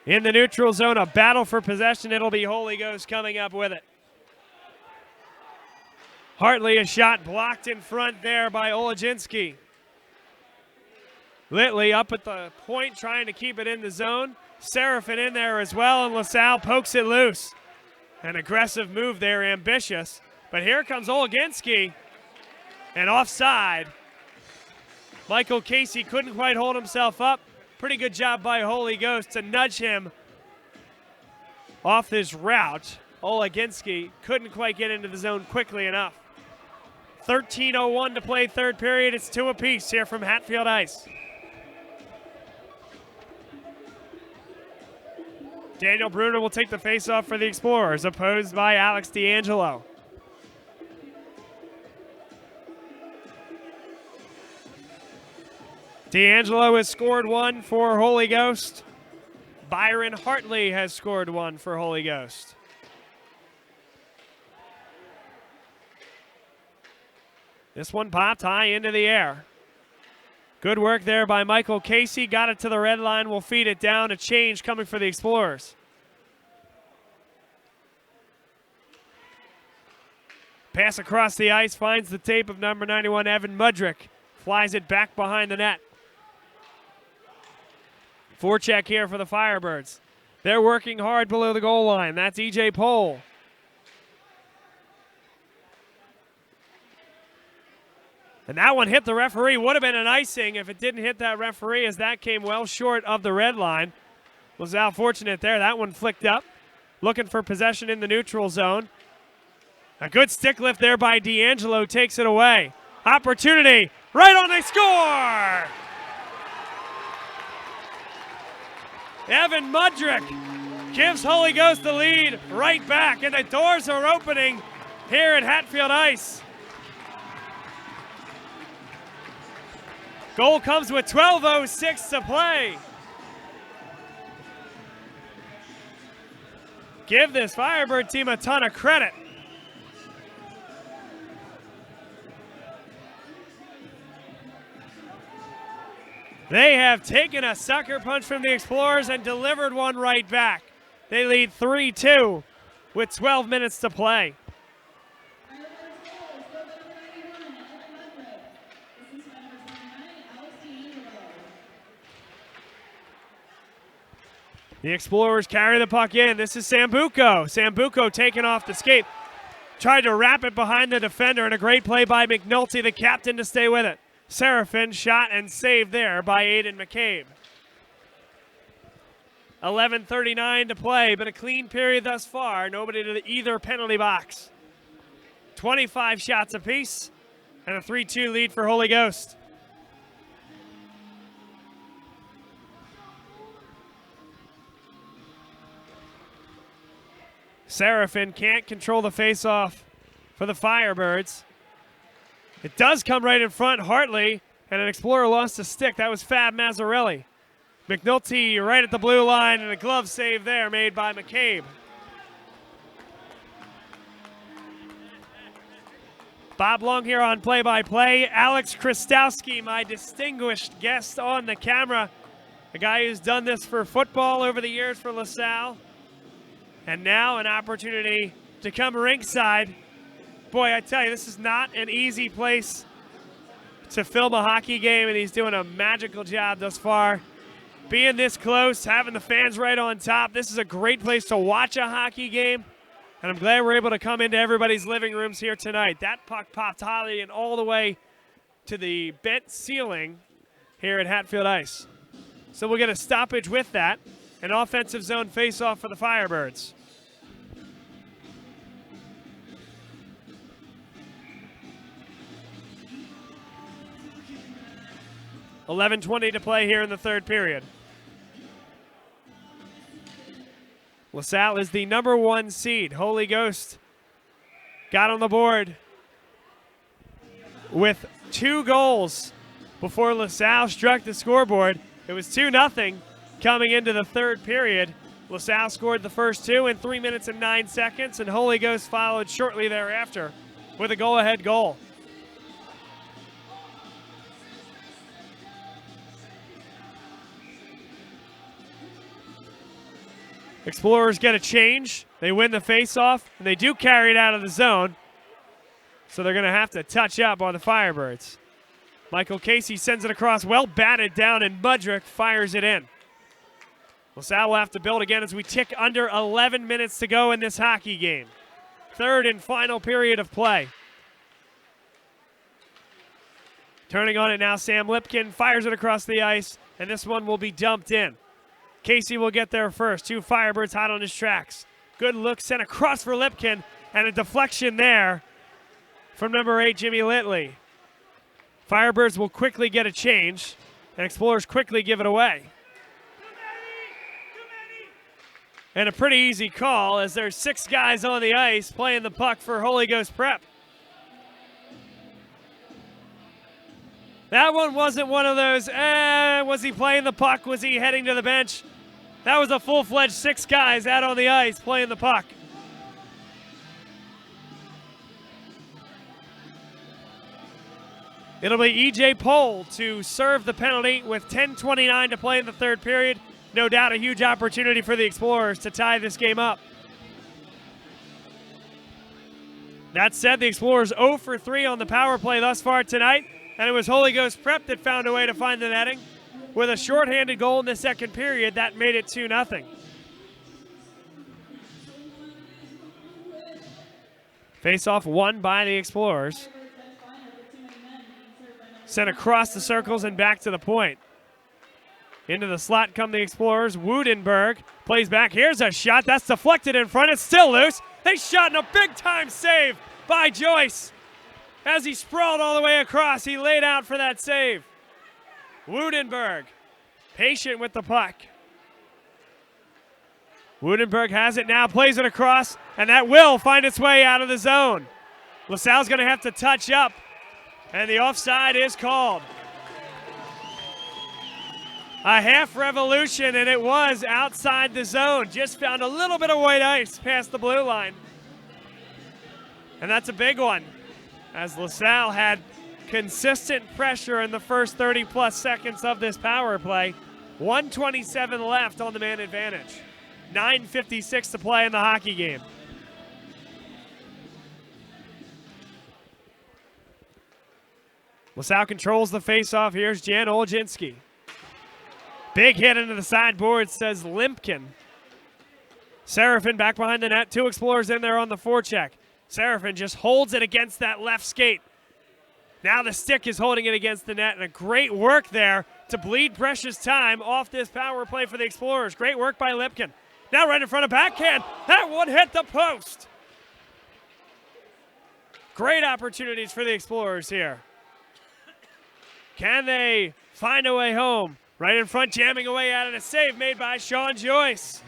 In the neutral zone, a battle for possession. It'll be Holy Ghost coming up with it. Hartley, a shot blocked in front there by Olajinsky. Litley up at the point trying to keep it in the zone. Seraphin in there as well, and LaSalle pokes it loose. An aggressive move there, ambitious. But here comes Olajinsky, and offside. Michael Casey couldn't quite hold himself up. Pretty good job by Holy Ghost to nudge him off this route. Olajinsky couldn't quite get into the zone quickly enough. 13:01 to play third period. It's 2 apiece here from Hatfield Ice. Daniel Bruner will take the faceoff for the Explorers, opposed by Alex D'Angelo. D'Angelo has scored 1 for Holy Ghost. Byron Hartley has scored 1 for Holy Ghost. This one popped high into the air. Good work there by Michael Casey. Got it to the red line. Will feed it down. A change coming for the Explorers. Pass across the ice. Finds the tape of number 91, Evan Mudrick. Flies it back behind the net. Forecheck here for the Firebirds. They're working hard below the goal line. That's E.J. Pohl. And that one hit the referee. Would have been an icing if it didn't hit that referee, as that came well short of the red line. LaSalle fortunate there. That one flicked up. Looking for possession in the neutral zone. A good stick lift there by D'Angelo. Takes it away. Opportunity. Right on, they score! Evan Mudrick gives Holy Ghost the lead right back, and the doors are opening here at Hatfield Ice. Goal comes with 12:06 to play. Give this Firebird team a ton of credit. They have taken a sucker punch from the Explorers and delivered one right back. They lead 3-2 with 12 minutes to play. The Explorers carry the puck in. This is Sambuco. Sambuco taking off the skate. Tried to wrap it behind the defender, and a great play by McNulty, the captain, to stay with it. Seraphin shot and saved there by Aiden McCabe. 11:39 to play, but a clean period thus far. Nobody to either penalty box. 25 shots apiece, and a 3-2 lead for Holy Ghost. Seraphin can't control the face-off for the Firebirds. It does come right in front, Hartley, and an Explorer lost a stick. That was Fab Mazzarelli. McNulty right at the blue line, and a glove save there made by McCabe. Bob Long here on play-by-play. Alex Kristowski, my distinguished guest on the camera. A guy who's done this for football over the years for LaSalle. And now an opportunity to come ringside. Boy, I tell you, this is not an easy place to film a hockey game, and he's doing a magical job thus far. Being this close, having the fans right on top, this is a great place to watch a hockey game, and I'm glad we're able to come into everybody's living rooms here tonight. That puck popped high and all the way to the bent ceiling here at Hatfield Ice. So we'll get a stoppage with that. An offensive zone face-off for the Firebirds. $11:20 to play here in the third period. LaSalle is the number 1 seed. Holy Ghost got on the board with 2 goals before LaSalle struck the scoreboard. It was 2-0. Coming into the third period, LaSalle scored the first 2 in 3 minutes and 9 seconds, and Holy Ghost followed shortly thereafter with a go-ahead goal. Explorers get a change. They win the face-off, and they do carry it out of the zone, so they're going to have to touch up on the Firebirds. Michael Casey sends it across, well batted down, and Mudrick fires it in. LaSalle will have to build again as we tick under 11 minutes to go in this hockey game. Third and final period of play. Turning on it now, Sam Lipkin fires it across the ice, and this one will be dumped in. Casey will get there first. 2 Firebirds hot on his tracks. Good look sent across for Lipkin, and a deflection there from number 8, Jimmy Litley. Firebirds will quickly get a change, and Explorers quickly give it away. And a pretty easy call as there's 6 guys on the ice playing the puck for Holy Ghost Prep. That one wasn't one of those, was he playing the puck? Was he heading to the bench? That was a full-fledged 6 guys out on the ice playing the puck. It'll be E.J. Pohl to serve the penalty with 10:29 to play in the third period. No doubt a huge opportunity for the Explorers to tie this game up. That said, the Explorers 0 for 3 on the power play thus far tonight, and it was Holy Ghost Prep that found a way to find the netting with a shorthanded goal in the second period that made it 2-0. Face-off won by the Explorers. Sent across the circles and back to the point. Into the slot come the Explorers. Woodenberg plays back. Here's a shot. That's deflected in front. It's still loose. They shot in a big-time save by Joyce. As he sprawled all the way across, he laid out for that save. Woodenberg, patient with the puck. Woodenberg has it now, plays it across, and that will find its way out of the zone. LaSalle's going to have to touch up, and the offside is called. A half revolution, and it was outside the zone. Just found a little bit of white ice past the blue line. And that's a big one, as LaSalle had consistent pressure in the first 30-plus seconds of this power play. 1:27 left on the man advantage. 9:56 to play in the hockey game. LaSalle controls the faceoff. Here's Jan Olszynski. Big hit into the sideboard, says Limpkin. Serafin back behind the net. 2 Explorers in there on the forecheck. Serafin just holds it against that left skate. Now the stick is holding it against the net, and a great work there to bleed precious time off this power play for the Explorers. Great work by Limpkin. Now right in front of backhand. That one hit the post. Great opportunities for the Explorers here. Can they find a way home? Right in front, jamming away at it. A save made by Sean Joyce.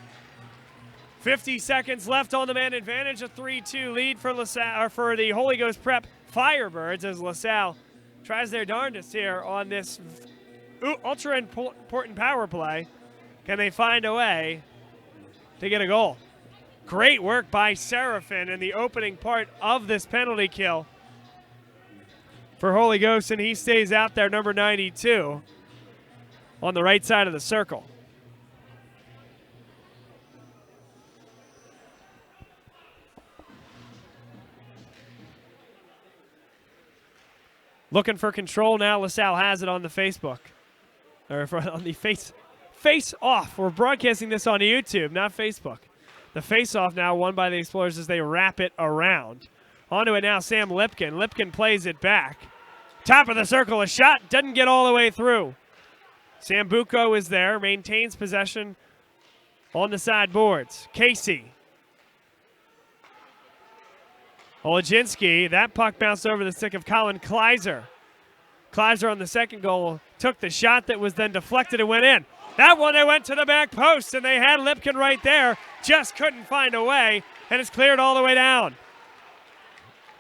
50 seconds left on the man advantage. A 3-2 lead for LaSalle, or for the Holy Ghost Prep Firebirds, as LaSalle tries their darndest here on this ultra important power play. Can they find a way to get a goal? Great work by Serafin in the opening part of this penalty kill for Holy Ghost, and he stays out there, number 92, on the right side of the circle. Looking for control now. LaSalle has it on the Facebook, or on the face off. We're broadcasting this on YouTube, not Facebook. The face off now won by the Explorers as they wrap it around. Onto it now, Sam Lipkin. Lipkin plays it back. Top of the circle, a shot, doesn't get all the way through. Sambuco is there, maintains possession on the sideboards. Casey. Olszynski, that puck bounced over the stick of Colin Kleiser. Kleiser on the second goal took the shot that was then deflected and went in. That one, they went to the back post, and they had Lipkin right there, just couldn't find a way, and it's cleared all the way down.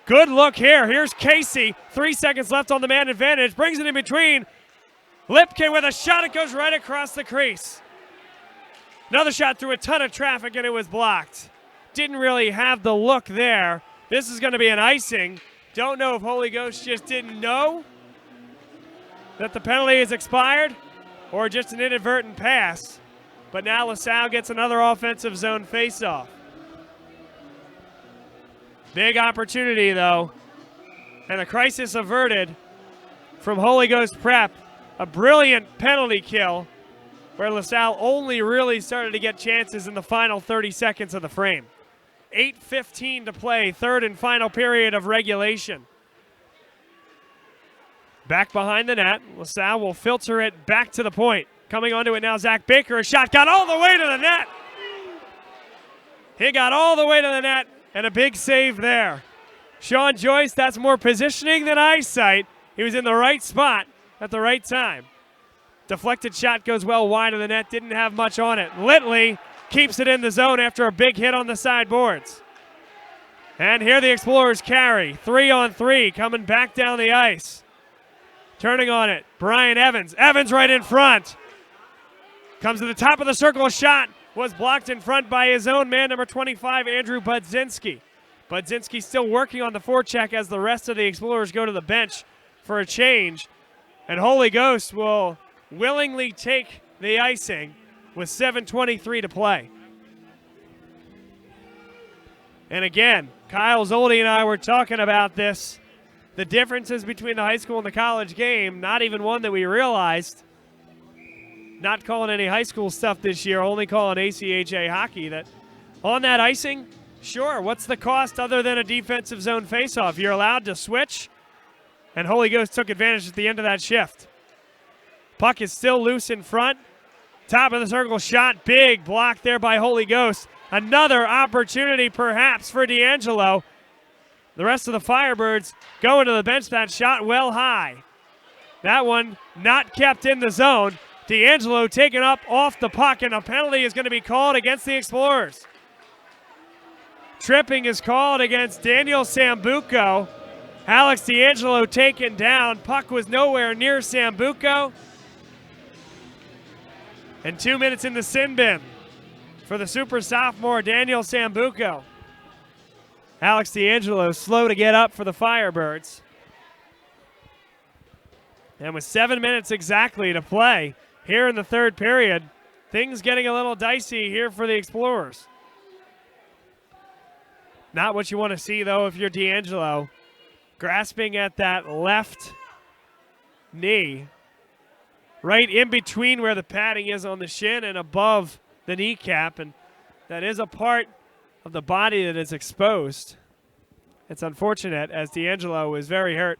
Good look here. Here's Casey. 3 seconds left on the man advantage. Brings it in between. Lipkin with a shot. It goes right across the crease. Another shot through a ton of traffic, and it was blocked. Didn't really have the look there. This is going to be an icing. Don't know if Holy Ghost just didn't know that the penalty is expired or just an inadvertent pass. But now LaSalle gets another offensive zone faceoff. Big opportunity, though, and a crisis averted from Holy Ghost Prep. A brilliant penalty kill where LaSalle only really started to get chances in the final 30 seconds of the frame. 8:15 to play, third and final period of regulation. Back behind the net, LaSalle will filter it back to the point. Coming onto it now, Zach Baker, a shot, got all the way to the net. He got all the way to the net. And a big save there. Sean Joyce, that's more positioning than eyesight. He was in the right spot at the right time. Deflected shot goes well wide of the net. Didn't have much on it. Litley keeps it in the zone after a big hit on the sideboards. And here the Explorers carry. 3-on-3 coming back down the ice. Turning on it, Brian Evans. Evans right in front. Comes to the top of the circle, a shot. Was blocked in front by his own man, number 25, Andrew Budzinski. Budzinski still working on the forecheck as the rest of the Explorers go to the bench for a change. And Holy Ghost will willingly take the icing with 7:23 to play. And again, Kyle Zoldi and I were talking about this. The differences between the high school and the college game, not even one that we realized. Not calling any high school stuff this year, only calling ACHA hockey. That on that icing, sure, what's the cost other than a defensive zone faceoff? You're allowed to switch, and Holy Ghost took advantage at the end of that shift. Puck is still loose in front. Top of the circle shot, big block there by Holy Ghost. Another opportunity perhaps for D'Angelo. The rest of the Firebirds going to the bench. That shot well high. That one not kept in the zone. D'Angelo taken up off the puck, and a penalty is going to be called against the Explorers. Tripping is called against Daniel Sambuco. Alex D'Angelo taken down. Puck was nowhere near Sambuco. And 2 minutes in the sin bin for the super sophomore, Daniel Sambuco. Alex D'Angelo slow to get up for the Firebirds. And with 7 minutes exactly to play here in the third period, things getting a little dicey here for the Explorers. Not what you want to see, though, if you're D'Angelo. Grasping at that left knee, right in between where the padding is on the shin and above the kneecap, and that is a part of the body that is exposed. It's unfortunate, as D'Angelo is very hurt.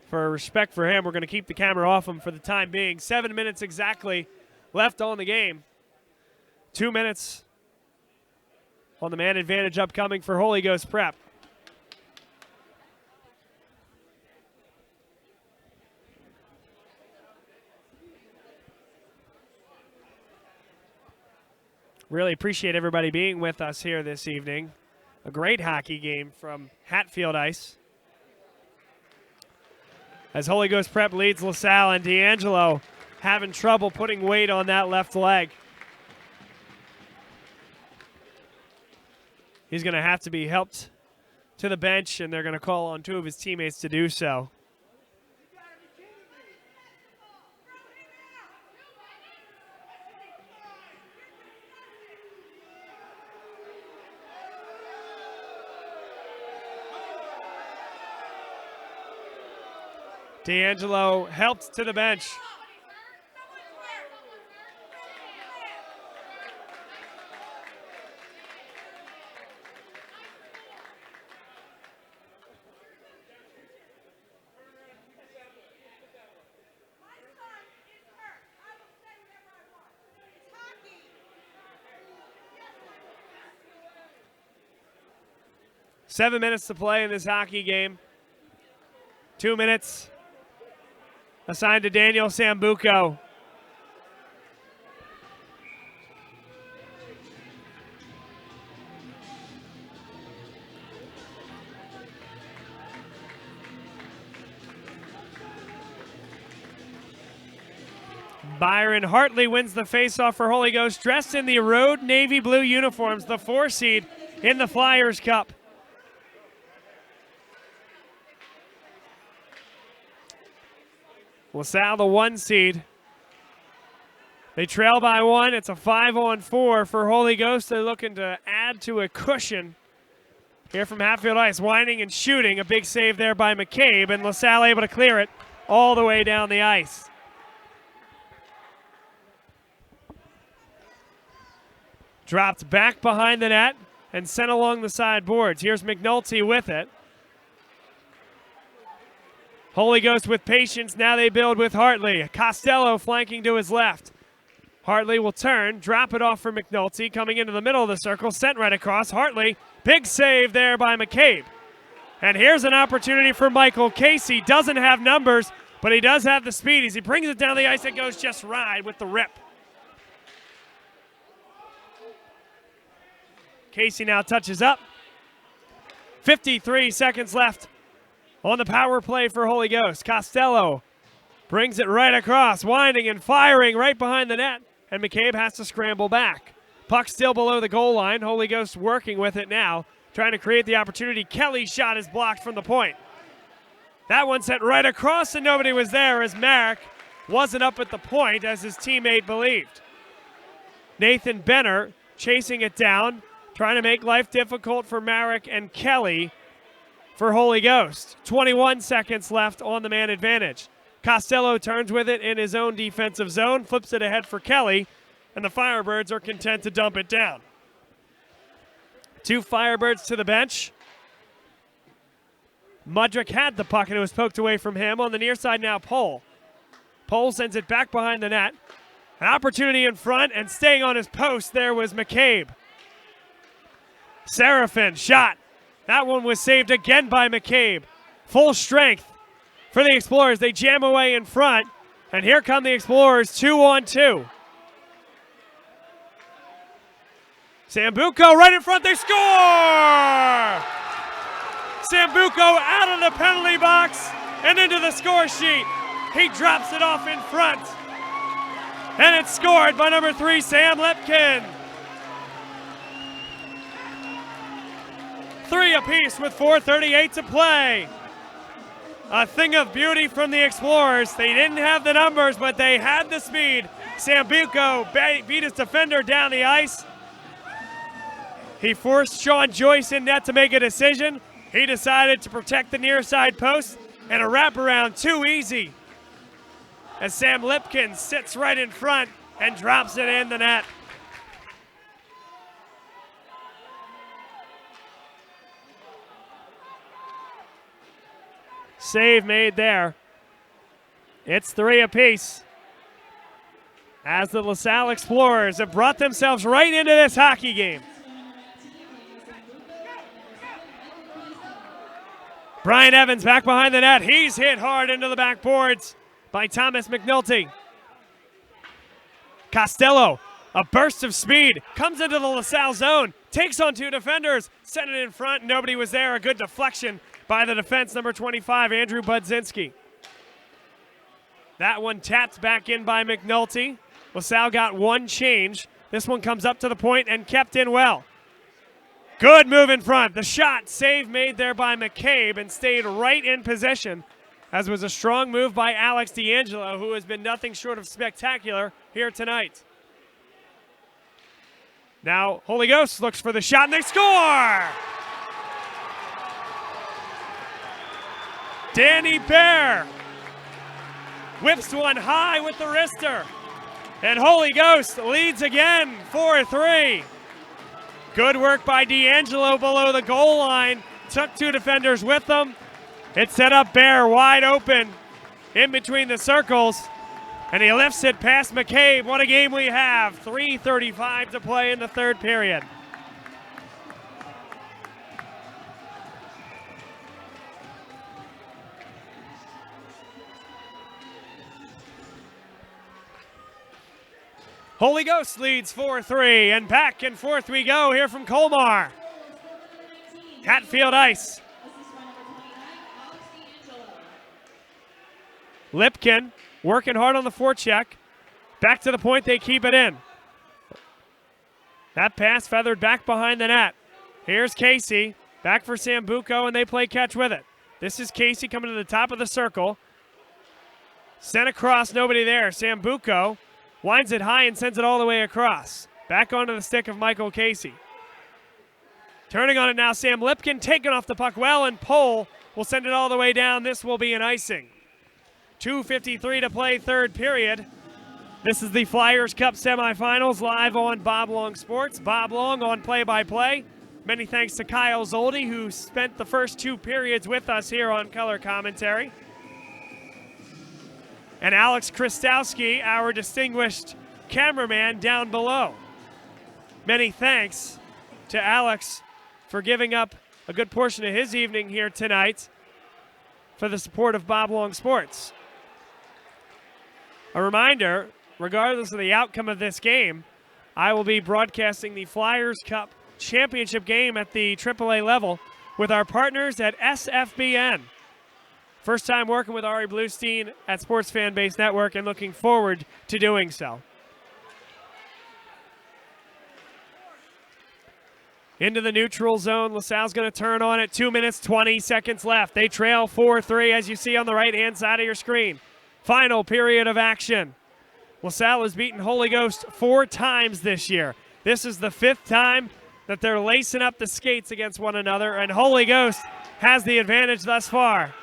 For respect for him, we're going to keep the camera off him for the time being. 7 minutes exactly left on the game. 2 minutes on the man advantage upcoming for Holy Ghost Prep. Really appreciate everybody being with us here this evening. A great hockey game from Hatfield Ice. As Holy Ghost Prep leads LaSalle, and D'Angelo having trouble putting weight on that left leg. He's going to have to be helped to the bench, and they're going to call on 2 of his teammates to do so. D'Angelo helped to the bench. Seven minutes to play in this hockey game. 2 minutes assigned to Daniel Sambuco. Byron Hartley wins the faceoff for Holy Ghost, dressed in the road navy blue uniforms, the 4 seed in the Flyers Cup. LaSalle, the 1 seed. They trail by 1. It's a 5-on-4 for Holy Ghost. They're looking to add to a cushion here from Hatfield Ice. Winding and shooting. A big save there by McCabe, and LaSalle able to clear it all the way down the ice. Dropped back behind the net and sent along the side boards. Here's McNulty with it. Holy Ghost with patience. Now they build with Hartley. Costello flanking to his left. Hartley will turn, drop it off for McNulty. Coming into the middle of the circle, sent right across. Hartley, big save there by McCabe. And here's an opportunity for Michael Casey. Doesn't have numbers, but he does have the speed. As he brings it down the ice, it goes just right with the rip. Casey now touches up. 53 seconds left on the power play for Holy Ghost. Costello brings it right across, winding and firing right behind the net, and McCabe has to scramble back. Puck still below the goal line. Holy Ghost working with it now, trying to create the opportunity. Kelly's shot is blocked from the point. That one sent right across, and nobody was there as Merrick wasn't up at the point as his teammate believed. Nathan Benner chasing it down, trying to make life difficult for Merrick and Kelly for Holy Ghost. 21 seconds left on the man advantage. Costello turns with it in his own defensive zone, flips it ahead for Kelly, and the Firebirds are content to dump it down. 2 Firebirds to the bench. Mudrick had the puck and it was poked away from him. On the near side now, Pohl. Pohl sends it back behind the net. An opportunity in front, and staying on his post there was McCabe. Seraphin shot. That one was saved again by McCabe. Full strength for the Explorers. They jam away in front, and here come the Explorers 2-on-2. Sambuco right in front. They score! Sambuco out of the penalty box and into the score sheet. He drops it off in front. And it's scored by number 3, Sam Lipkin. 3 apiece with 4:38 to play. A thing of beauty from the Explorers. They didn't have the numbers, but they had the speed. Sambuco beat his defender down the ice. He forced Sean Joyce in net to make a decision. He decided to protect the near side post, and a wraparound too easy as Sam Lipkin sits right in front and drops it in the net. Save made there. It's 3 apiece as the LaSalle Explorers have brought themselves right into this hockey game. Brian Evans back behind the net. He's hit hard into the backboards by Thomas McNulty. Costello, a burst of speed, comes into the LaSalle zone, takes on 2 defenders, sent it in front. Nobody was there. A good deflection by the defense, number 25, Andrew Budzinski. That one tapped back in by McNulty. LaSalle got 1 change. This one comes up to the point and kept in well. Good move in front. The shot save made there by McCabe and stayed right in possession, as was a strong move by Alex D'Angelo, who has been nothing short of spectacular here tonight. Now Holy Ghost looks for the shot and they score! Danny Bear whips one high with the wrister. And Holy Ghost leads again, 4-3. Good work by D'Angelo below the goal line. Took 2 defenders with them. It set up Bear wide open in between the circles. And he lifts it past McCabe. What a game we have. 3:35 to play in the 3rd period. Holy Ghost leads 4-3, and back and forth we go here from Colmar. Hatfield ice. Lipkin working hard on the forecheck. Back to the point, they keep it in. That pass feathered back behind the net. Here's Casey, back for Sambuco, and they play catch with it. This is Casey coming to the top of the circle. Sent across, nobody there. Sambuco winds it high and sends it all the way across. Back onto the stick of Michael Casey. Turning on it now, Sam Lipkin taking off the puck well, and Pohl will send it all the way down. This will be an icing. 2:53 to play, 3rd period. This is the Flyers Cup semifinals live on Bob Long Sports. Bob Long on play-by-play. Many thanks to Kyle Zoldi, who spent the first 2 periods with us here on color commentary. And Alex Kristowski, our distinguished cameraman down below. Many thanks to Alex for giving up a good portion of his evening here tonight for the support of Bob Long Sports. A reminder, regardless of the outcome of this game, I will be broadcasting the Flyers Cup championship game at the AAA level with our partners at SFBN. First time working with Ari Bluestein at Sports Fan Base Network, and looking forward to doing so. Into the neutral zone. LaSalle's going to turn on it. 2 minutes, 20 seconds left. They trail 4-3, as you see on the right-hand side of your screen. Final period of action. LaSalle has beaten Holy Ghost 4 times this year. This is the 5th time that they're lacing up the skates against one another, and Holy Ghost has the advantage thus far.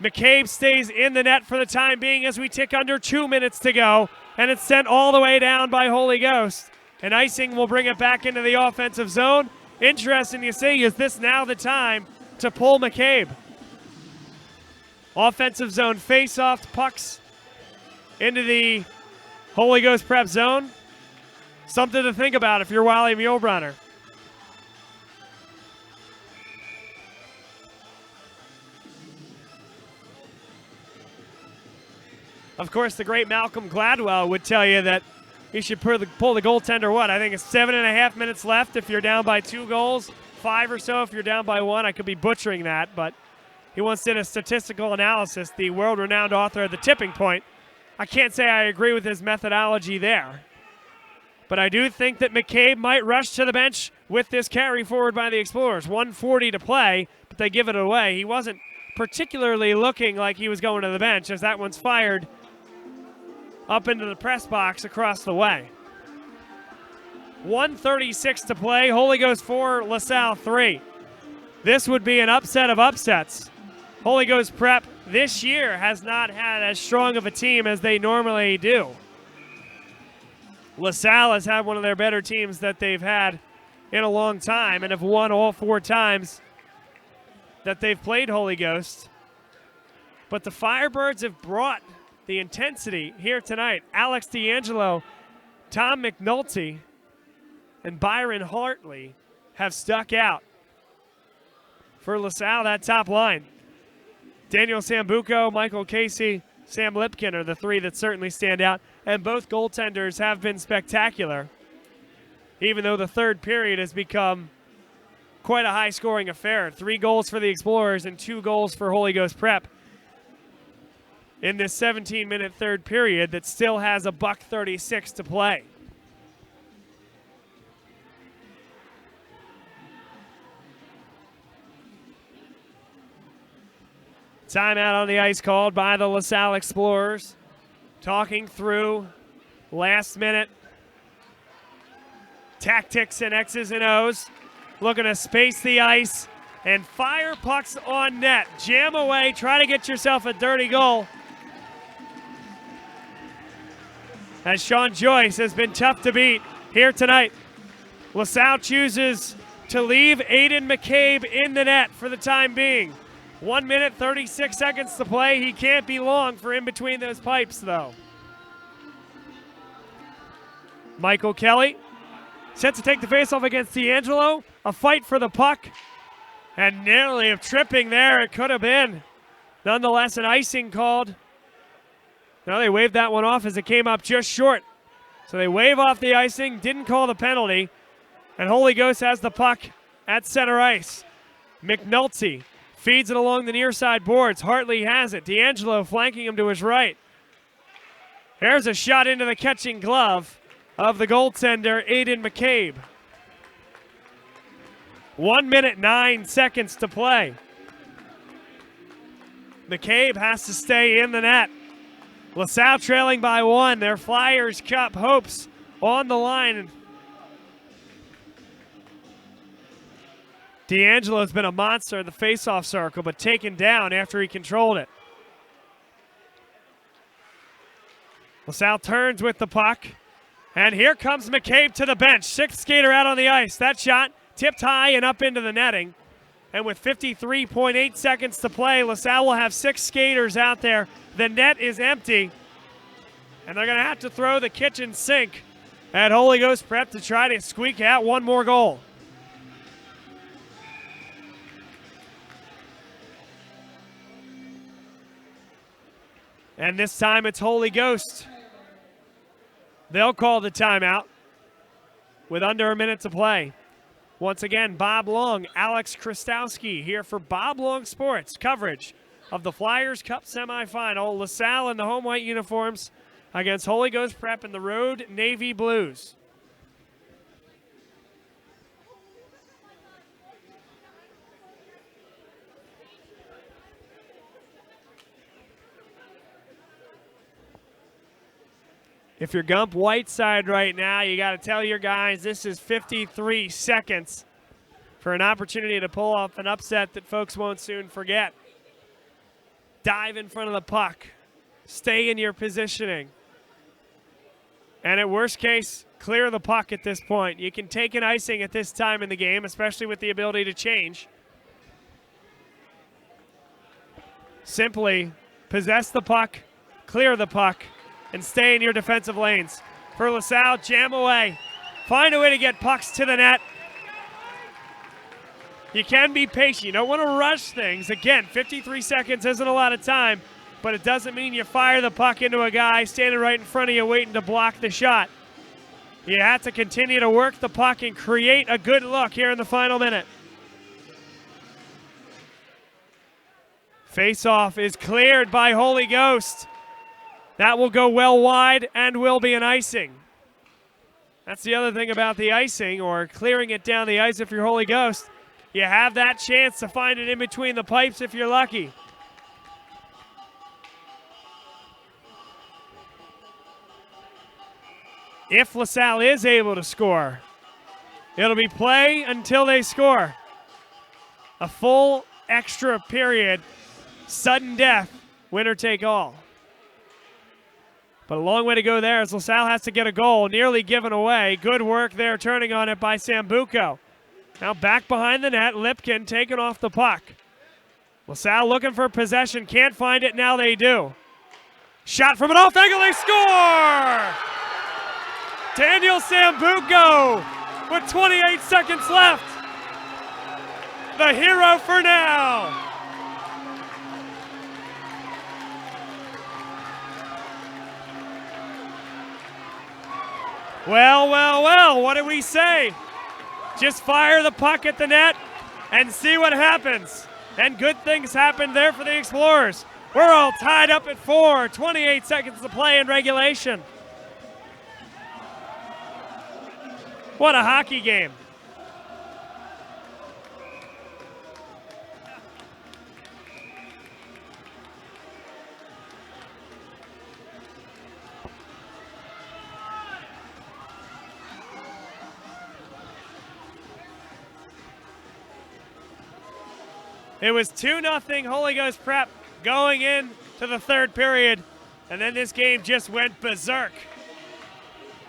McCabe stays in the net for the time being as we tick under 2 minutes to go, and it's sent all the way down by Holy Ghost. And icing will bring it back into the offensive zone. Interesting to see, is this now the time to pull McCabe? Offensive zone face-off, pucks into the Holy Ghost prep zone. Something to think about if you're Wally Muehlbrunner. Of course, the great Malcolm Gladwell would tell you that you should pull the goaltender, what? I think it's 7.5 minutes left if you're down by 2 goals, 5 or so if you're down by 1. I could be butchering that, but he once did a statistical analysis, the world-renowned author of The Tipping Point, I can't say I agree with his methodology there. But I do think that McCabe might rush to the bench with this carry forward by the Explorers. 1:40 to play, but they give it away. He wasn't particularly looking like he was going to the bench, as that one's fired up into the press box across the way. 1:36 to play. Holy Ghost 4, LaSalle 3. This would be an upset of upsets. Holy Ghost Prep this year has not had as strong of a team as they normally do. LaSalle has had one of their better teams that they've had in a long time and have won all 4 times that they've played Holy Ghost. But the Firebirds have brought the intensity here tonight. Alex D'Angelo, Tom McNulty, and Byron Hartley have stuck out for LaSalle, that top line. Daniel Sambuco, Michael Casey, Sam Lipkin are the 3 that certainly stand out, and both goaltenders have been spectacular, even though the third period has become quite a high-scoring affair. 3 goals for the Explorers and 2 goals for Holy Ghost Prep in this 17-minute third period that still has $1:36 to play. Timeout on the ice called by the LaSalle Explorers. Talking through last-minute tactics and X's and O's. Looking to space the ice and fire pucks on net. Jam away, try to get yourself a dirty goal. As Sean Joyce has been tough to beat here tonight. LaSalle chooses to leave Aiden McCabe in the net for the time being. 1 minute, 36 seconds to play. He can't be long for in between those pipes, though. Michael Kelly set to take the faceoff against D'Angelo. A fight for the puck. And nearly a tripping there. It could have been. Nonetheless, an icing called. No, they waved that one off as it came up just short. So they wave off the icing, didn't call the penalty. And Holy Ghost has the puck at center ice. McNulty feeds it along the near side boards. Hartley has it. D'Angelo flanking him to his right. Here's a shot into the catching glove of the goaltender, Aiden McCabe. 1 minute, 9 seconds to play. McCabe has to stay in the net. LaSalle trailing by 1. Their Flyers Cup hopes on the line. D'Angelo's been a monster in the faceoff circle, but taken down after he controlled it. LaSalle turns with the puck, and here comes McCabe to the bench. 6th skater out on the ice. That shot tipped high and up into the netting. And with 53.8 seconds to play, LaSalle will have 6 skaters out there. The net is empty, and they're going to have to throw the kitchen sink at Holy Ghost Prep to try to squeak out one more goal. And this time it's Holy Ghost. They'll call the timeout with under a minute to play. Once again, Bob Long, Alex Krastowski here for Bob Long Sports coverage of the Flyers Cup semifinal. LaSalle in the home white uniforms against Holy Ghost Prep in the road navy blues. If you're Gump Whiteside right now, you got to tell your guys this is 53 seconds for an opportunity to pull off an upset that folks won't soon forget. Dive in front of the puck. Stay in your positioning. And at worst case, clear the puck at this point. You can take an icing at this time in the game, especially with the ability to change. Simply possess the puck, clear the puck, and stay in your defensive lanes. For LaSalle, jam away. Find a way to get pucks to the net. You can be patient. You don't want to rush things. Again, 53 seconds isn't a lot of time, but it doesn't mean you fire the puck into a guy standing right in front of you waiting to block the shot. You have to continue to work the puck and create a good look here in the final minute. Face-off is cleared by Holy Ghost. That will go well wide and will be an icing. That's the other thing about the icing, or clearing it down the ice if you're Holy Ghost. You have that chance to find it in between the pipes if you're lucky. If LaSalle is able to score, it'll be play until they score. A full extra period, sudden death, winner take all. But a long way to go there as LaSalle has to get a goal, nearly given away. Good work there, turning on it by Sambuco. Now back behind the net, Lipkin taking off the puck. LaSalle looking for possession, can't find it, now they do. Shot from an off angle, they score! Daniel Sambuco with 28 seconds left. The hero for now. Well, well, well, what do we say? Just fire the puck at the net and see what happens. And good things happen there for the Explorers. We're all tied up at 4, 28 seconds to play in regulation. What a hockey game. It was 2-0 Holy Ghost Prep going into the third period, and then this game just went berserk.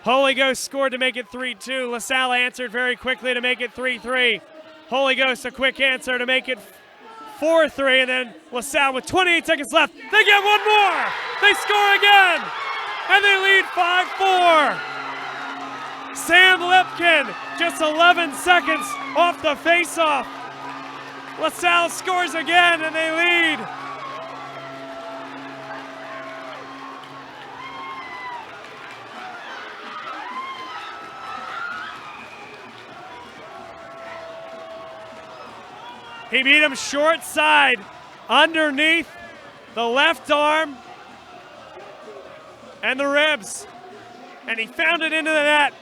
Holy Ghost scored to make it 3-2. LaSalle answered very quickly to make it 3-3. Holy Ghost a quick answer to make it 4-3, and then LaSalle with 28 seconds left. They get one more. They score again, and they lead 5-4. Sam Lipkin just 11 seconds off the faceoff. LaSalle scores again, and they lead. He beat him short side, underneath the left arm and the ribs, and he found it into the net.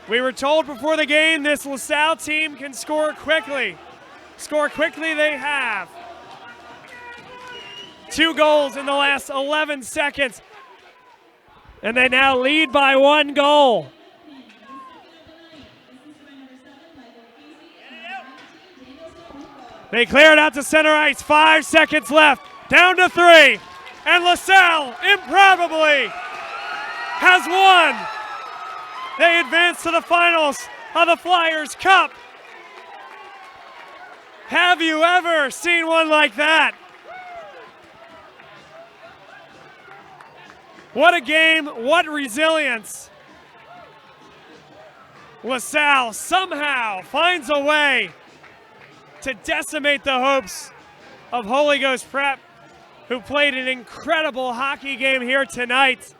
We were told before the game this LaSalle team can score quickly. Score quickly they have. 2 goals in the last 11 seconds. And they now lead by 1 goal. They clear it out to center ice. 5 seconds left. Down to 3. And LaSalle improbably has won. They advance to the finals of the Flyers Cup. Have you ever seen one like that? What a game, what resilience. LaSalle somehow finds a way to decimate the hopes of Holy Ghost Prep, who played an incredible hockey game here tonight.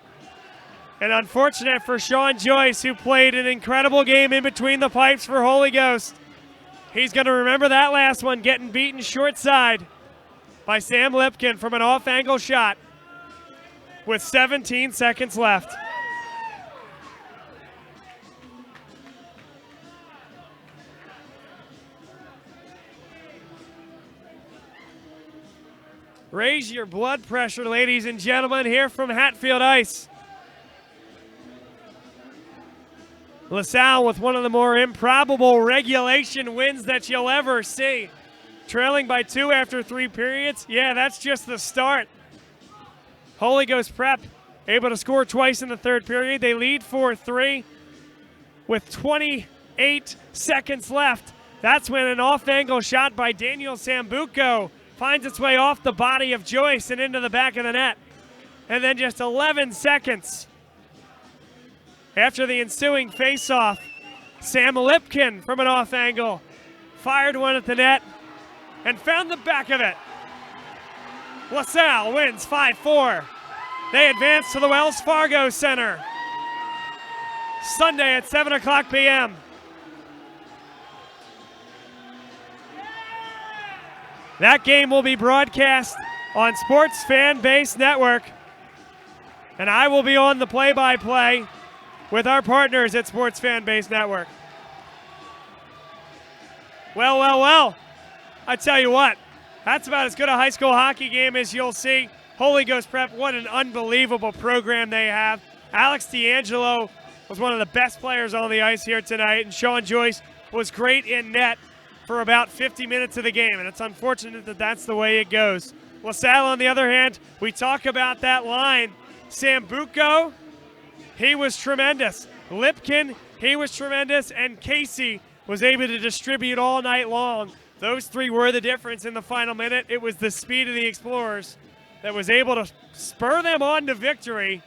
And unfortunate for Sean Joyce, who played an incredible game in between the pipes for Holy Ghost. He's going to remember that last one, getting beaten short side by Sam Lipkin from an off-angle shot with 17 seconds left. Raise your blood pressure, ladies and gentlemen, here from Hatfield Ice. LaSalle with one of the more improbable regulation wins that you'll ever see. Trailing by 2 after 3 periods. Yeah, that's just the start. Holy Ghost Prep able to score twice in the third period. They lead 4-3 with 28 seconds left. That's when an off-angle shot by Daniel Sambuco finds its way off the body of Joyce and into the back of the net. And then just 11 seconds after the ensuing face-off, Sam Lipkin from an off angle fired one at the net and found the back of it. LaSalle wins 5-4. They advance to the Wells Fargo Center Sunday at 7 o'clock p.m. That game will be broadcast on Sports Fan Base Network. And I will be on the play-by-play with our partners at Sports Fan Base Network. Well, I tell you what, that's about as good a high school hockey game as you'll see. Holy Ghost Prep, what an unbelievable program they have. Alex D'Angelo was one of the best players on the ice here tonight, and Sean Joyce was great in net for about 50 minutes of the game, and it's unfortunate that that's the way it goes. LaSalle, on the other hand, we talk about that line. Sambuco, he was tremendous. Lipkin, he was tremendous, and Casey was able to distribute all night long. Those three were the difference in the final minute. It was the speed of the Explorers that was able to spur them on to victory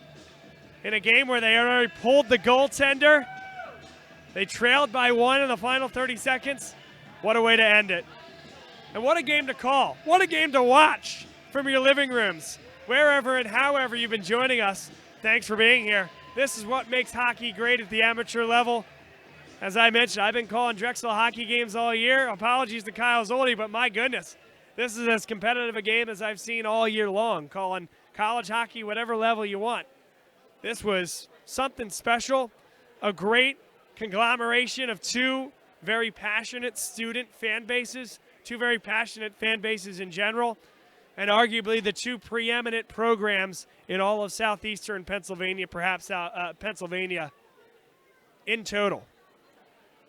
in a game where they already pulled the goaltender. They trailed by 1 in the final 30 seconds. What a way to end it. And what a game to call. What a game to watch from your living rooms. Wherever and however you've been joining us, thanks for being here. This is what makes hockey great at the amateur level. As I mentioned, I've been calling Drexel hockey games all year. Apologies to Kyle Zoldi, but my goodness, this is as competitive a game as I've seen all year long, calling college hockey whatever level you want. This was something special, a great conglomeration of two very passionate student fan bases, two very passionate fan bases in general, and arguably the two preeminent programs in all of southeastern Pennsylvania, perhaps Pennsylvania in total.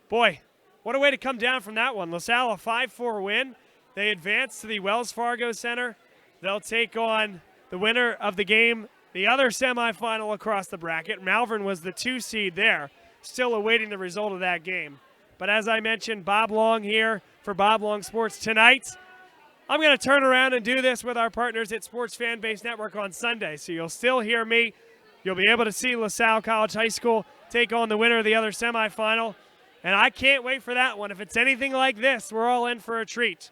Boy, what a way to come down from that one. LaSalle, a 5-4 win. They advance to the Wells Fargo Center. They'll take on the winner of the game, the other semifinal across the bracket. Malvern was the 2 seed there, still awaiting the result of that game. But as I mentioned, Bob Long here for Bob Long Sports tonight. I'm going to turn around and do this with our partners at Sports Fan Base Network on Sunday. So you'll still hear me. You'll be able to see LaSalle College High School take on the winner of the other semifinal. And I can't wait for that one. If it's anything like this, we're all in for a treat.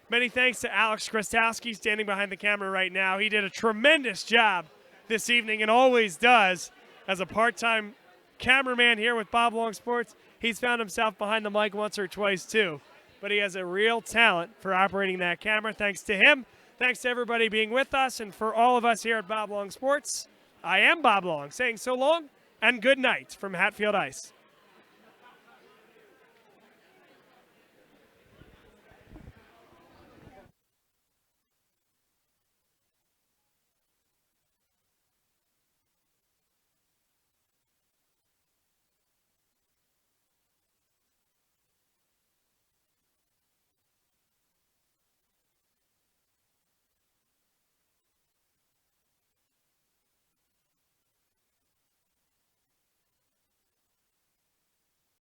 Many thanks to Alex Krastowski standing behind the camera right now. He did a tremendous job this evening and always does as a part-time cameraman here with Bob Long Sports. He's found himself behind the mic once or twice too. But he has a real talent for operating that camera. Thanks to him. Thanks to everybody being with us. And for all of us here at Bob Long Sports, I am Bob Long saying so long and good night from Hatfield Ice.